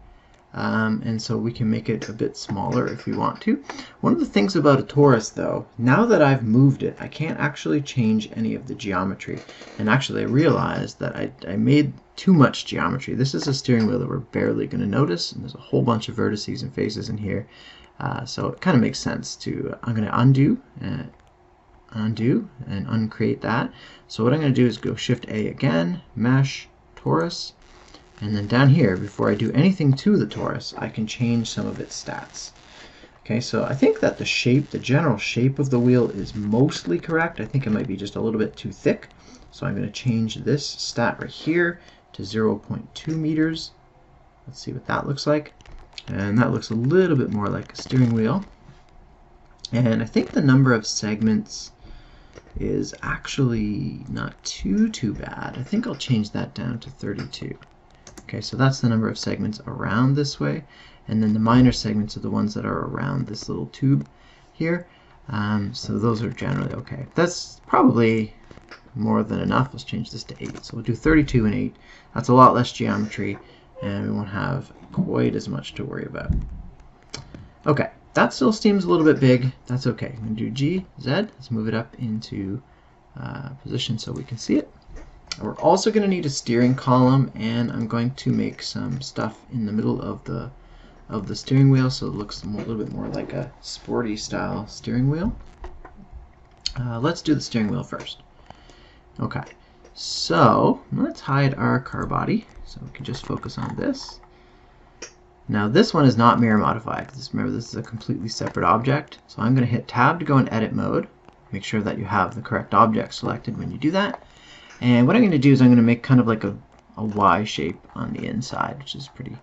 A: And so we can make it a bit smaller if we want to. One of the things about a torus, though, now that I've moved it, I can't actually change any of the geometry. And actually, I realized that I made too much geometry. This is a steering wheel that we're barely going to notice, and there's a whole bunch of vertices and faces in here. So it kind of makes sense to, I'm going to undo and uncreate that. So what I'm going to do is go Shift A again, Mesh, Torus, and then down here, before I do anything to the torus, I can change some of its stats. Okay, so I think that the shape, the general shape of the wheel is mostly correct. I think it might be just a little bit too thick. So I'm going to change this stat right here to 0.2 meters. Let's see what that looks like. And that looks a little bit more like a steering wheel. And I think the number of segments is actually not too bad. I think I'll change that down to 32. Okay, so that's the number of segments around this way, and then the minor segments are the ones that are around this little tube here. So those are generally okay. That's probably more than enough. Let's change this to 8. So we'll do 32 and 8. That's a lot less geometry, and we won't have quite as much to worry about. Okay, that still seems a little bit big. That's okay. I'm going to do G, Z. Let's move it up into position so we can see it. We're also going to need a steering column, and I'm going to make some stuff in the middle of the steering wheel so it looks a little bit more like a sporty style steering wheel. Let's do the steering wheel first. Okay, so let's hide our car body so we can just focus on this. Now this one is not mirror modify, because remember this is a completely separate object. So I'm going to hit tab to go in edit mode. Make sure that you have the correct object selected when you do that. And what I'm going to do is I'm going to make kind of like a Y shape on the inside, which is pretty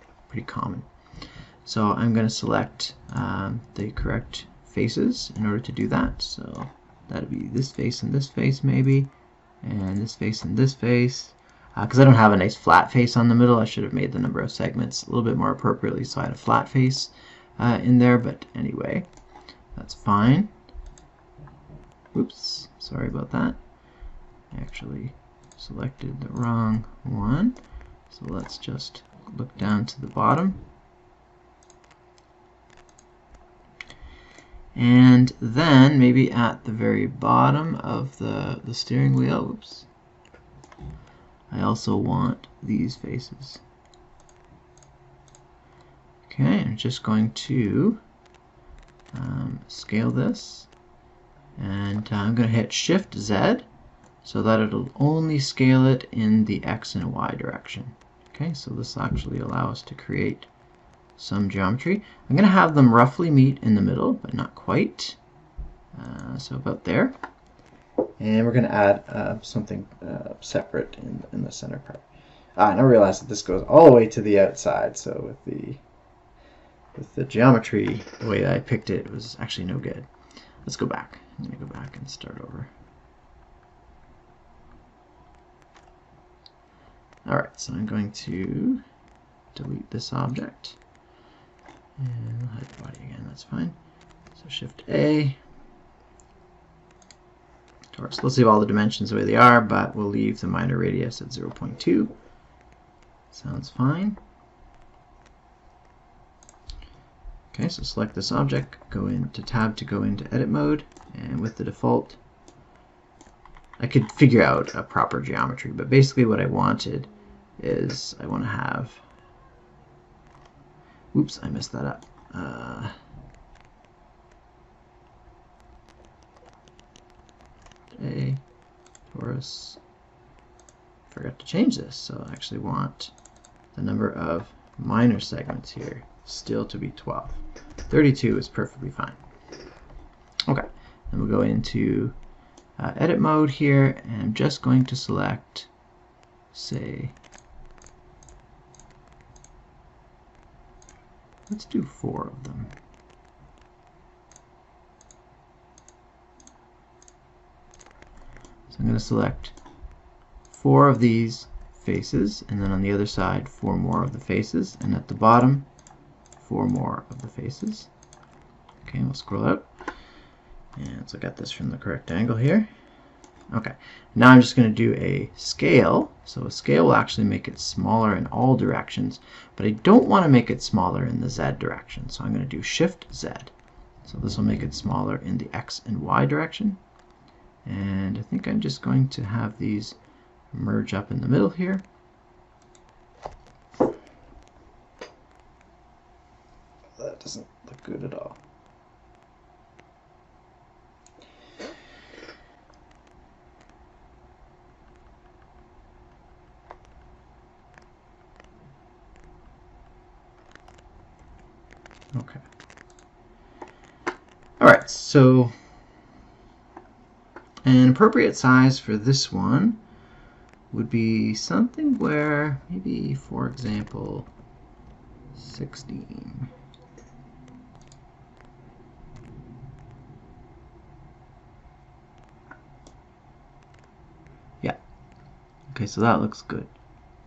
A: common. So I'm going to select the correct faces in order to do that. So that'd be this face and this face maybe, and this face and this face. Because I don't have a nice flat face on the middle, I should have made the number of segments a little bit more appropriately, so I had a flat face in there, but anyway, that's fine. Oops, sorry about that. I actually selected the wrong one. So let's just look down to the bottom. And then maybe at the very bottom of the steering wheel, oops, I also want these faces. Okay, I'm just going to scale this, and I'm going to hit Shift Z so that it'll only scale it in the X and Y direction. Okay, so this will actually allow us to create some geometry. I'm going to have them roughly meet in the middle, but not quite. So about there. And we're going to add something separate in the center part. And I realized that this goes all the way to the outside, so with the geometry, the way I picked it was actually no good. Let's go back. I'm going to go back and start over. Alright, so I'm going to delete this object. And we'll hide the body again, that's fine. So Shift A. Torus. Let's leave all the dimensions the way they are, but we'll leave the minor radius at 0.2. Sounds fine. Okay, so select this object, go into tab to go into edit mode, and with the default, I could figure out a proper geometry, but basically what I wanted is I want to have, oops, I messed that up. A torus, forgot to change this, so I actually want the number of minor segments here still to be 12. 32 is perfectly fine. Okay, then we'll go into edit mode here, and I'm just going to select, say, let's do 4 of them. So I'm going to select 4 of these faces, and then on the other side 4 more of the faces, and at the bottom 4 more of the faces. Okay, we'll scroll out, and so I got this from the correct angle here. Okay, now I'm just going to do a scale. So a scale will actually make it smaller in all directions, but I don't want to make it smaller in the Z direction, so I'm going to do Shift Z. So this will make it smaller in the X and Y direction. And I think I'm just going to have these merge up in the middle here. That doesn't look good at all. Okay. All right, so an appropriate size for this one would be something where maybe, for example, 16. Yeah. Okay, so that looks good.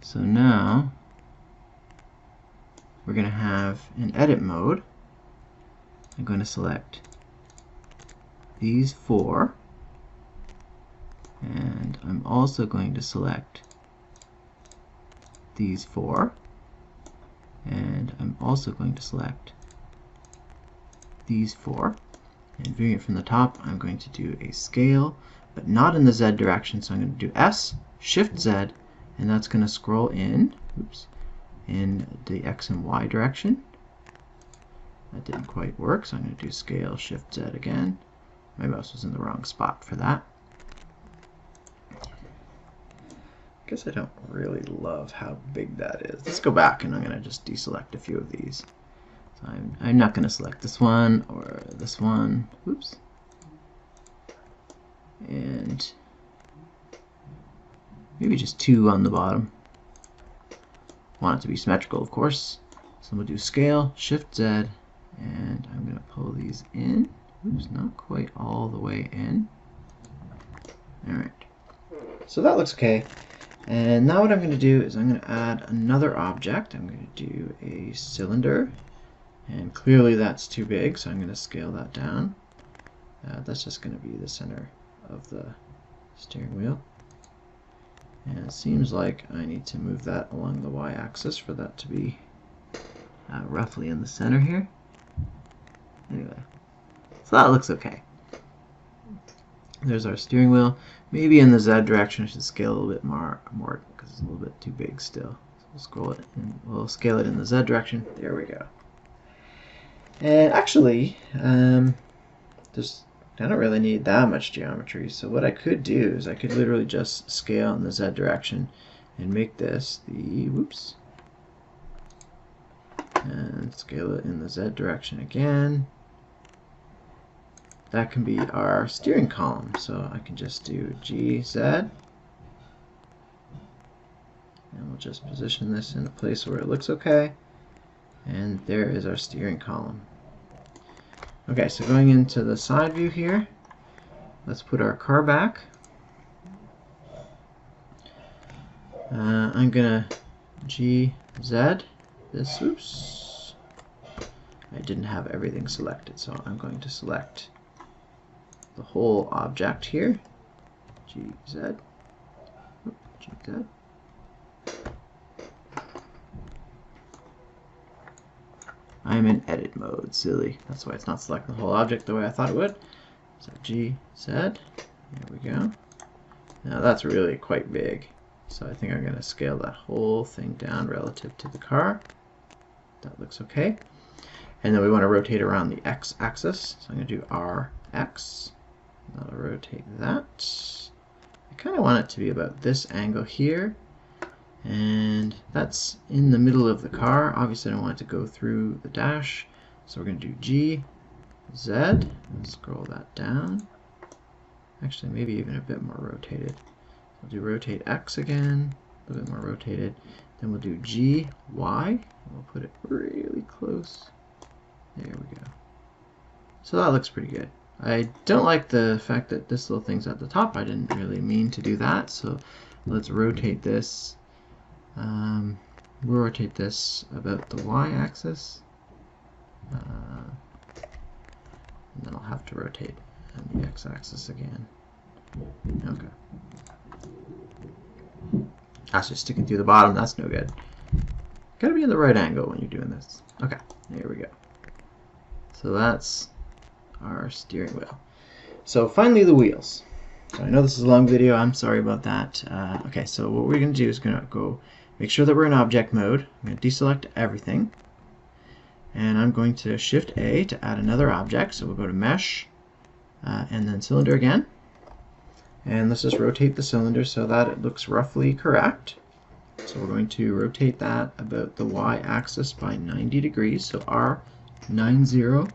A: So now we're going to have in edit mode, I'm going to select these 4, and I'm also going to select these 4, and I'm also going to select these 4, and viewing it from the top, I'm going to do a scale, but not in the Z direction, so I'm going to do S, Shift Z, and that's going to scroll in, oops, in the X and Y direction. That didn't quite work, so I'm going to do scale, Shift Z again. My mouse was in the wrong spot for that. I guess I don't really love how big that is. Let's go back, and I'm going to just deselect a few of these. So I'm not going to select this one or this one. Oops. And maybe just 2 on the bottom. Want it to be symmetrical, of course. So we'll do scale, Shift Z, and I'm going to pull these in. Oops, not quite all the way in. Alright, so that looks okay. And now what I'm going to do is I'm going to add another object. I'm going to do a cylinder, and clearly that's too big, so I'm going to scale that down. That's just going to be the center of the steering wheel. And it seems like I need to move that along the y-axis for that to be roughly in the center here. Anyway, so that looks okay. There's our steering wheel. Maybe in the Z direction I should scale a little bit more because it's a little bit too big still. So we'll scroll it and we'll scale it in the Z direction. There we go. And actually, I don't really need that much geometry, so what I could do is I could literally just scale in the Z direction and make this the, whoops, and scale it in the Z direction again. That can be our steering column, so I can just do GZ, and we'll just position this in a place where it looks okay, and there is our steering column. Okay, so going into the side view here, let's put our car back. I'm gonna GZ this, oops, I didn't have everything selected, so I'm going to select the whole object here, GZ, GZ. I'm in edit mode, silly. That's why it's not selecting the whole object the way I thought it would. So GZ, there we go. Now that's really quite big. So I think I'm going to scale that whole thing down relative to the car. That looks okay. And then we want to rotate around the x-axis. So I'm going to do RX. That'll rotate that. I kind of want it to be about this angle here. And that's in the middle of the car. Obviously I don't want it to go through the dash, so we're going to do GZ, scroll that down. Actually, maybe even a bit more rotated. We'll do rotate X again, a little bit more rotated. Then we'll do GY, and we'll put it really close. There we go. So that looks pretty good. I don't like the fact that this little thing's at the top. I didn't really mean to do that, so let's rotate this. We'll rotate this about the y-axis, and then I'll have to rotate on the x-axis again. Okay. Actually, sticking through the bottom, that's no good. Gotta be in the right angle when you're doing this. Okay, there we go. So that's our steering wheel. So finally the wheels. So I know this is a long video, I'm sorry about that. Okay, so what we're going to do is going to go make sure that we're in object mode. I'm going to deselect everything, and I'm going to Shift A to add another object. So we'll go to Mesh, and then Cylinder again. And let's just rotate the cylinder so that it looks roughly correct. So we're going to rotate that about the y-axis by 90 degrees. So RY90.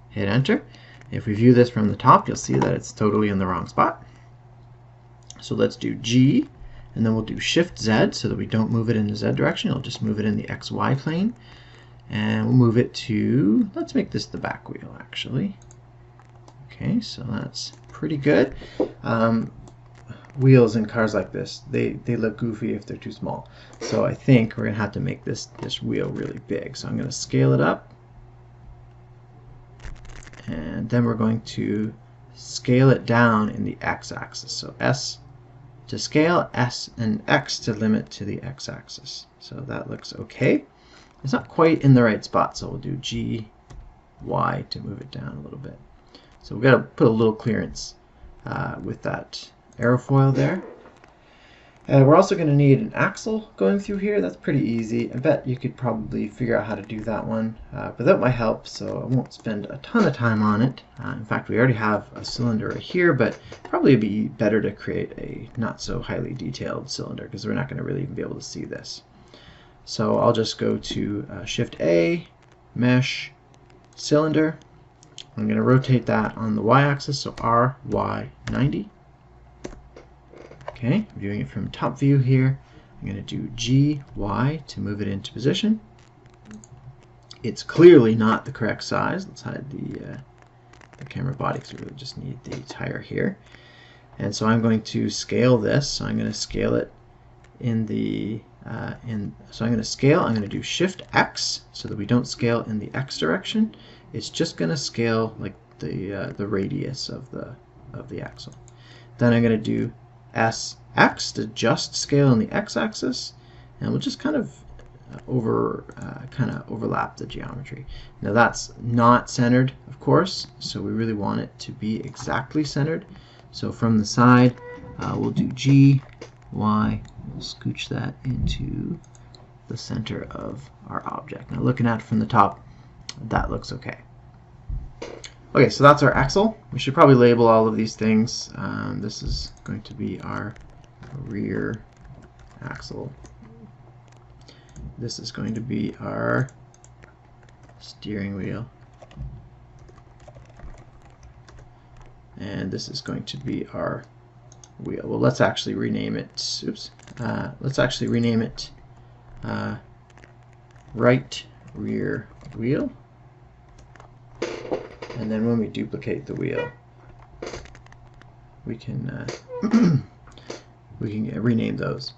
A: Hit enter. If we view this from the top, you'll see that it's totally in the wrong spot. So let's do G, and then we'll do Shift Z so that we don't move it in the Z direction. It'll just move it in the XY plane. And we'll move it to, let's make this the back wheel actually. Okay, so that's pretty good. Wheels in cars like this, they look goofy if they're too small. So I think we're going to have to make this wheel really big. So I'm going to scale it up. And then we're going to scale it down in the x-axis. So S to scale, S and X to limit to the x-axis. So that looks okay. It's not quite in the right spot, so we'll do G, Y to move it down a little bit. So we've got to put a little clearance with that aerofoil there. We're also going to need an axle going through here. That's pretty easy. I bet you could probably figure out how to do that one without my help, so I won't spend a ton of time on it. In fact, we already have a cylinder right here, but probably it'd be better to create a not so highly detailed cylinder because we're not going to really even be able to see this. So I'll just go to Shift A, Mesh, Cylinder, I'm going to rotate that on the y-axis, so R, Y, 90. Okay, I'm doing it from top view here. I'm going to do G, Y to move it into position. It's clearly not the correct size. Let's hide the camera body because we really just need the tire here. And so I'm going to scale this. So I'm going to scale it in the so I'm going to scale. I'm going to do Shift X so that we don't scale in the X direction. It's just going to scale like the radius of the axle. Then I'm going to do SX to just scale in the X-axis, and we'll just kind of overlap the geometry. Now that's not centered, of course, so we really want it to be exactly centered. So from the side, we'll do G, Y, we'll scooch that into the center of our object. Now looking at it from the top, that looks okay. Okay, so that's our axle. We should probably label all of these things. This is going to be our rear axle. This is going to be our steering wheel. And this is going to be our wheel. Well, let's actually rename it. Oops. Let's actually rename it right rear wheel. And then when we duplicate the wheel, we can rename those.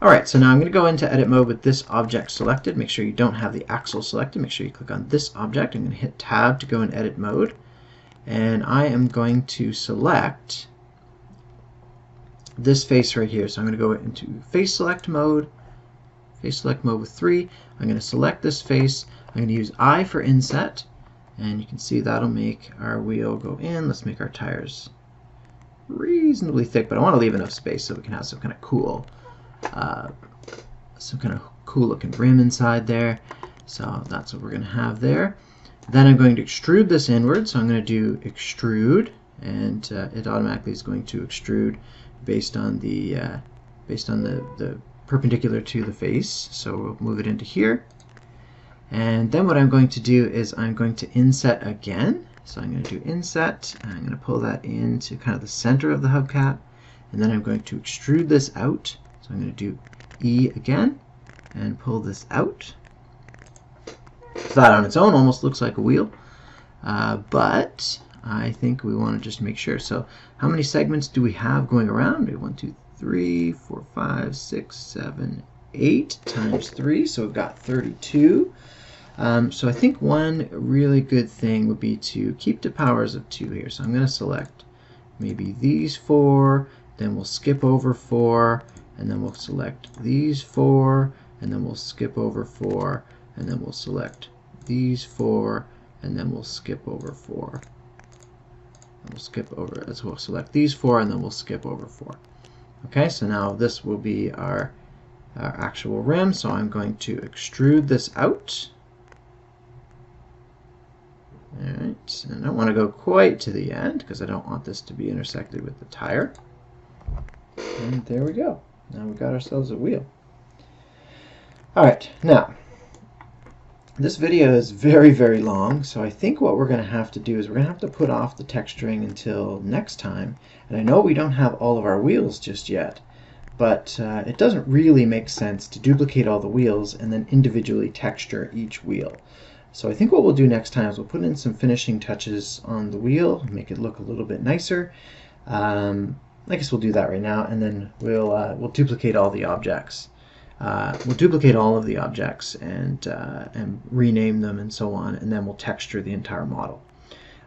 A: Alright, so now I'm going to go into edit mode with this object selected. Make sure you don't have the axle selected. Make sure you click on this object. I'm going to hit tab to go in edit mode. And I am going to select this face right here. So I'm going to go into face select mode with 3. I'm going to select this face. I'm going to use I for inset. And you can see that'll make our wheel go in. Let's make our tires reasonably thick, but I want to leave enough space so we can have some kind of cool looking rim inside there. So that's what we're going to have there. Then I'm going to extrude this inward, so I'm going to do extrude, and it automatically is going to extrude based on the perpendicular to the face. So we'll move it into here. And then what I'm going to do is I'm going to inset again. So I'm going to do inset, and I'm going to pull that into kind of the center of the hubcap, and then I'm going to extrude this out. So I'm going to do E again and pull this out. So that on its own almost looks like a wheel, but I think we want to just make sure. So how many segments do we have going around? 1, 2, 3, 4, 5, 6, 7, 8 times 3, so we've got 32. So I think one really good thing would be to keep the powers of 2 here. So I'm going to select maybe these 4, then we'll skip over 4, and then we'll select these 4, and then we'll skip over 4, and then we'll select these 4, and then we'll skip over 4. And we'll skip over, so we'll select these 4, and then we'll skip over 4. Okay, so now this will be our actual rim, so I'm going to extrude this out. Alright, and I don't want to go quite to the end because I don't want this to be intersected with the tire. And there we go. Now we've got ourselves a wheel. Alright, now this video is very, very long, so I think what we're going to have to do is we're going to have to put off the texturing until next time. And I know we don't have all of our wheels just yet, but it doesn't really make sense to duplicate all the wheels and then individually texture each wheel. So I think what we'll do next time is we'll put in some finishing touches on the wheel, make it look a little bit nicer. I guess we'll do that right now, and then we'll duplicate all the objects. We'll duplicate all of the objects and rename them and so on, and then we'll texture the entire model.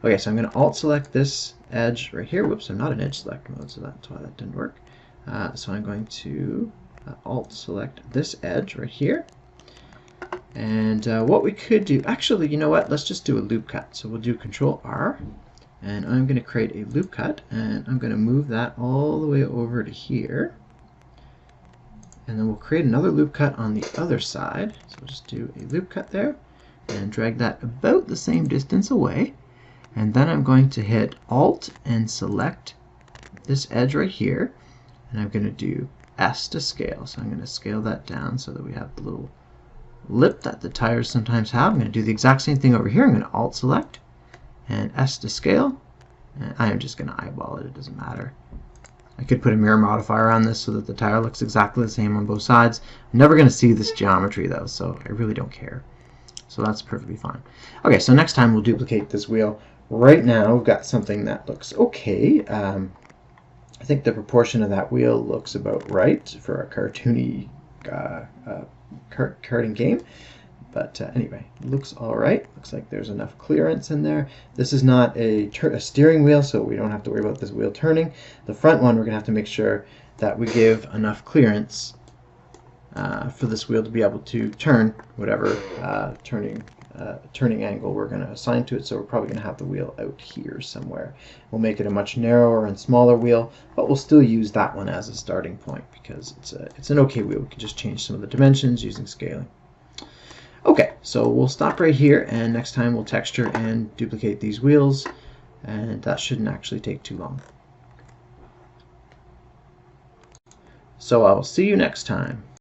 A: Okay, so I'm going to Alt select this edge right here. Whoops, I'm not in edge select mode, so that's why that didn't work. So I'm going to Alt select this edge right here. And what we could do, actually, you know what? Let's just do a loop cut. So we'll do Control R, and I'm going to create a loop cut, and I'm going to move that all the way over to here. And then we'll create another loop cut on the other side. So we'll just do a loop cut there, and drag that about the same distance away. And then I'm going to hit Alt and select this edge right here, and I'm going to do S to scale. So I'm going to scale that down so that we have the little lip that the tires sometimes have. I'm going to do the exact same thing over here. I'm going to Alt select and S to scale. And I am just going to eyeball it, it doesn't matter. I could put a mirror modifier on this so that the tire looks exactly the same on both sides. I'm never going to see this geometry though, so I really don't care. So that's perfectly fine. Okay, so next time we'll duplicate this wheel. Right now we've got something that looks okay. I think the proportion of that wheel looks about right for a cartoony karting game. But anyway, it looks all right. Looks like there's enough clearance in there. This is not a steering wheel, so we don't have to worry about this wheel turning. The front one, we're going to have to make sure that we give enough clearance for this wheel to be able to turn whatever turning angle we're going to assign to it. So we're probably going to have the wheel out here somewhere. We'll make it a much narrower and smaller wheel, but we'll still use that one as a starting point because it's an okay wheel. We can just change some of the dimensions using scaling. Okay, so we'll stop right here, and next time we'll texture and duplicate these wheels, and that shouldn't actually take too long. So I will see you next time.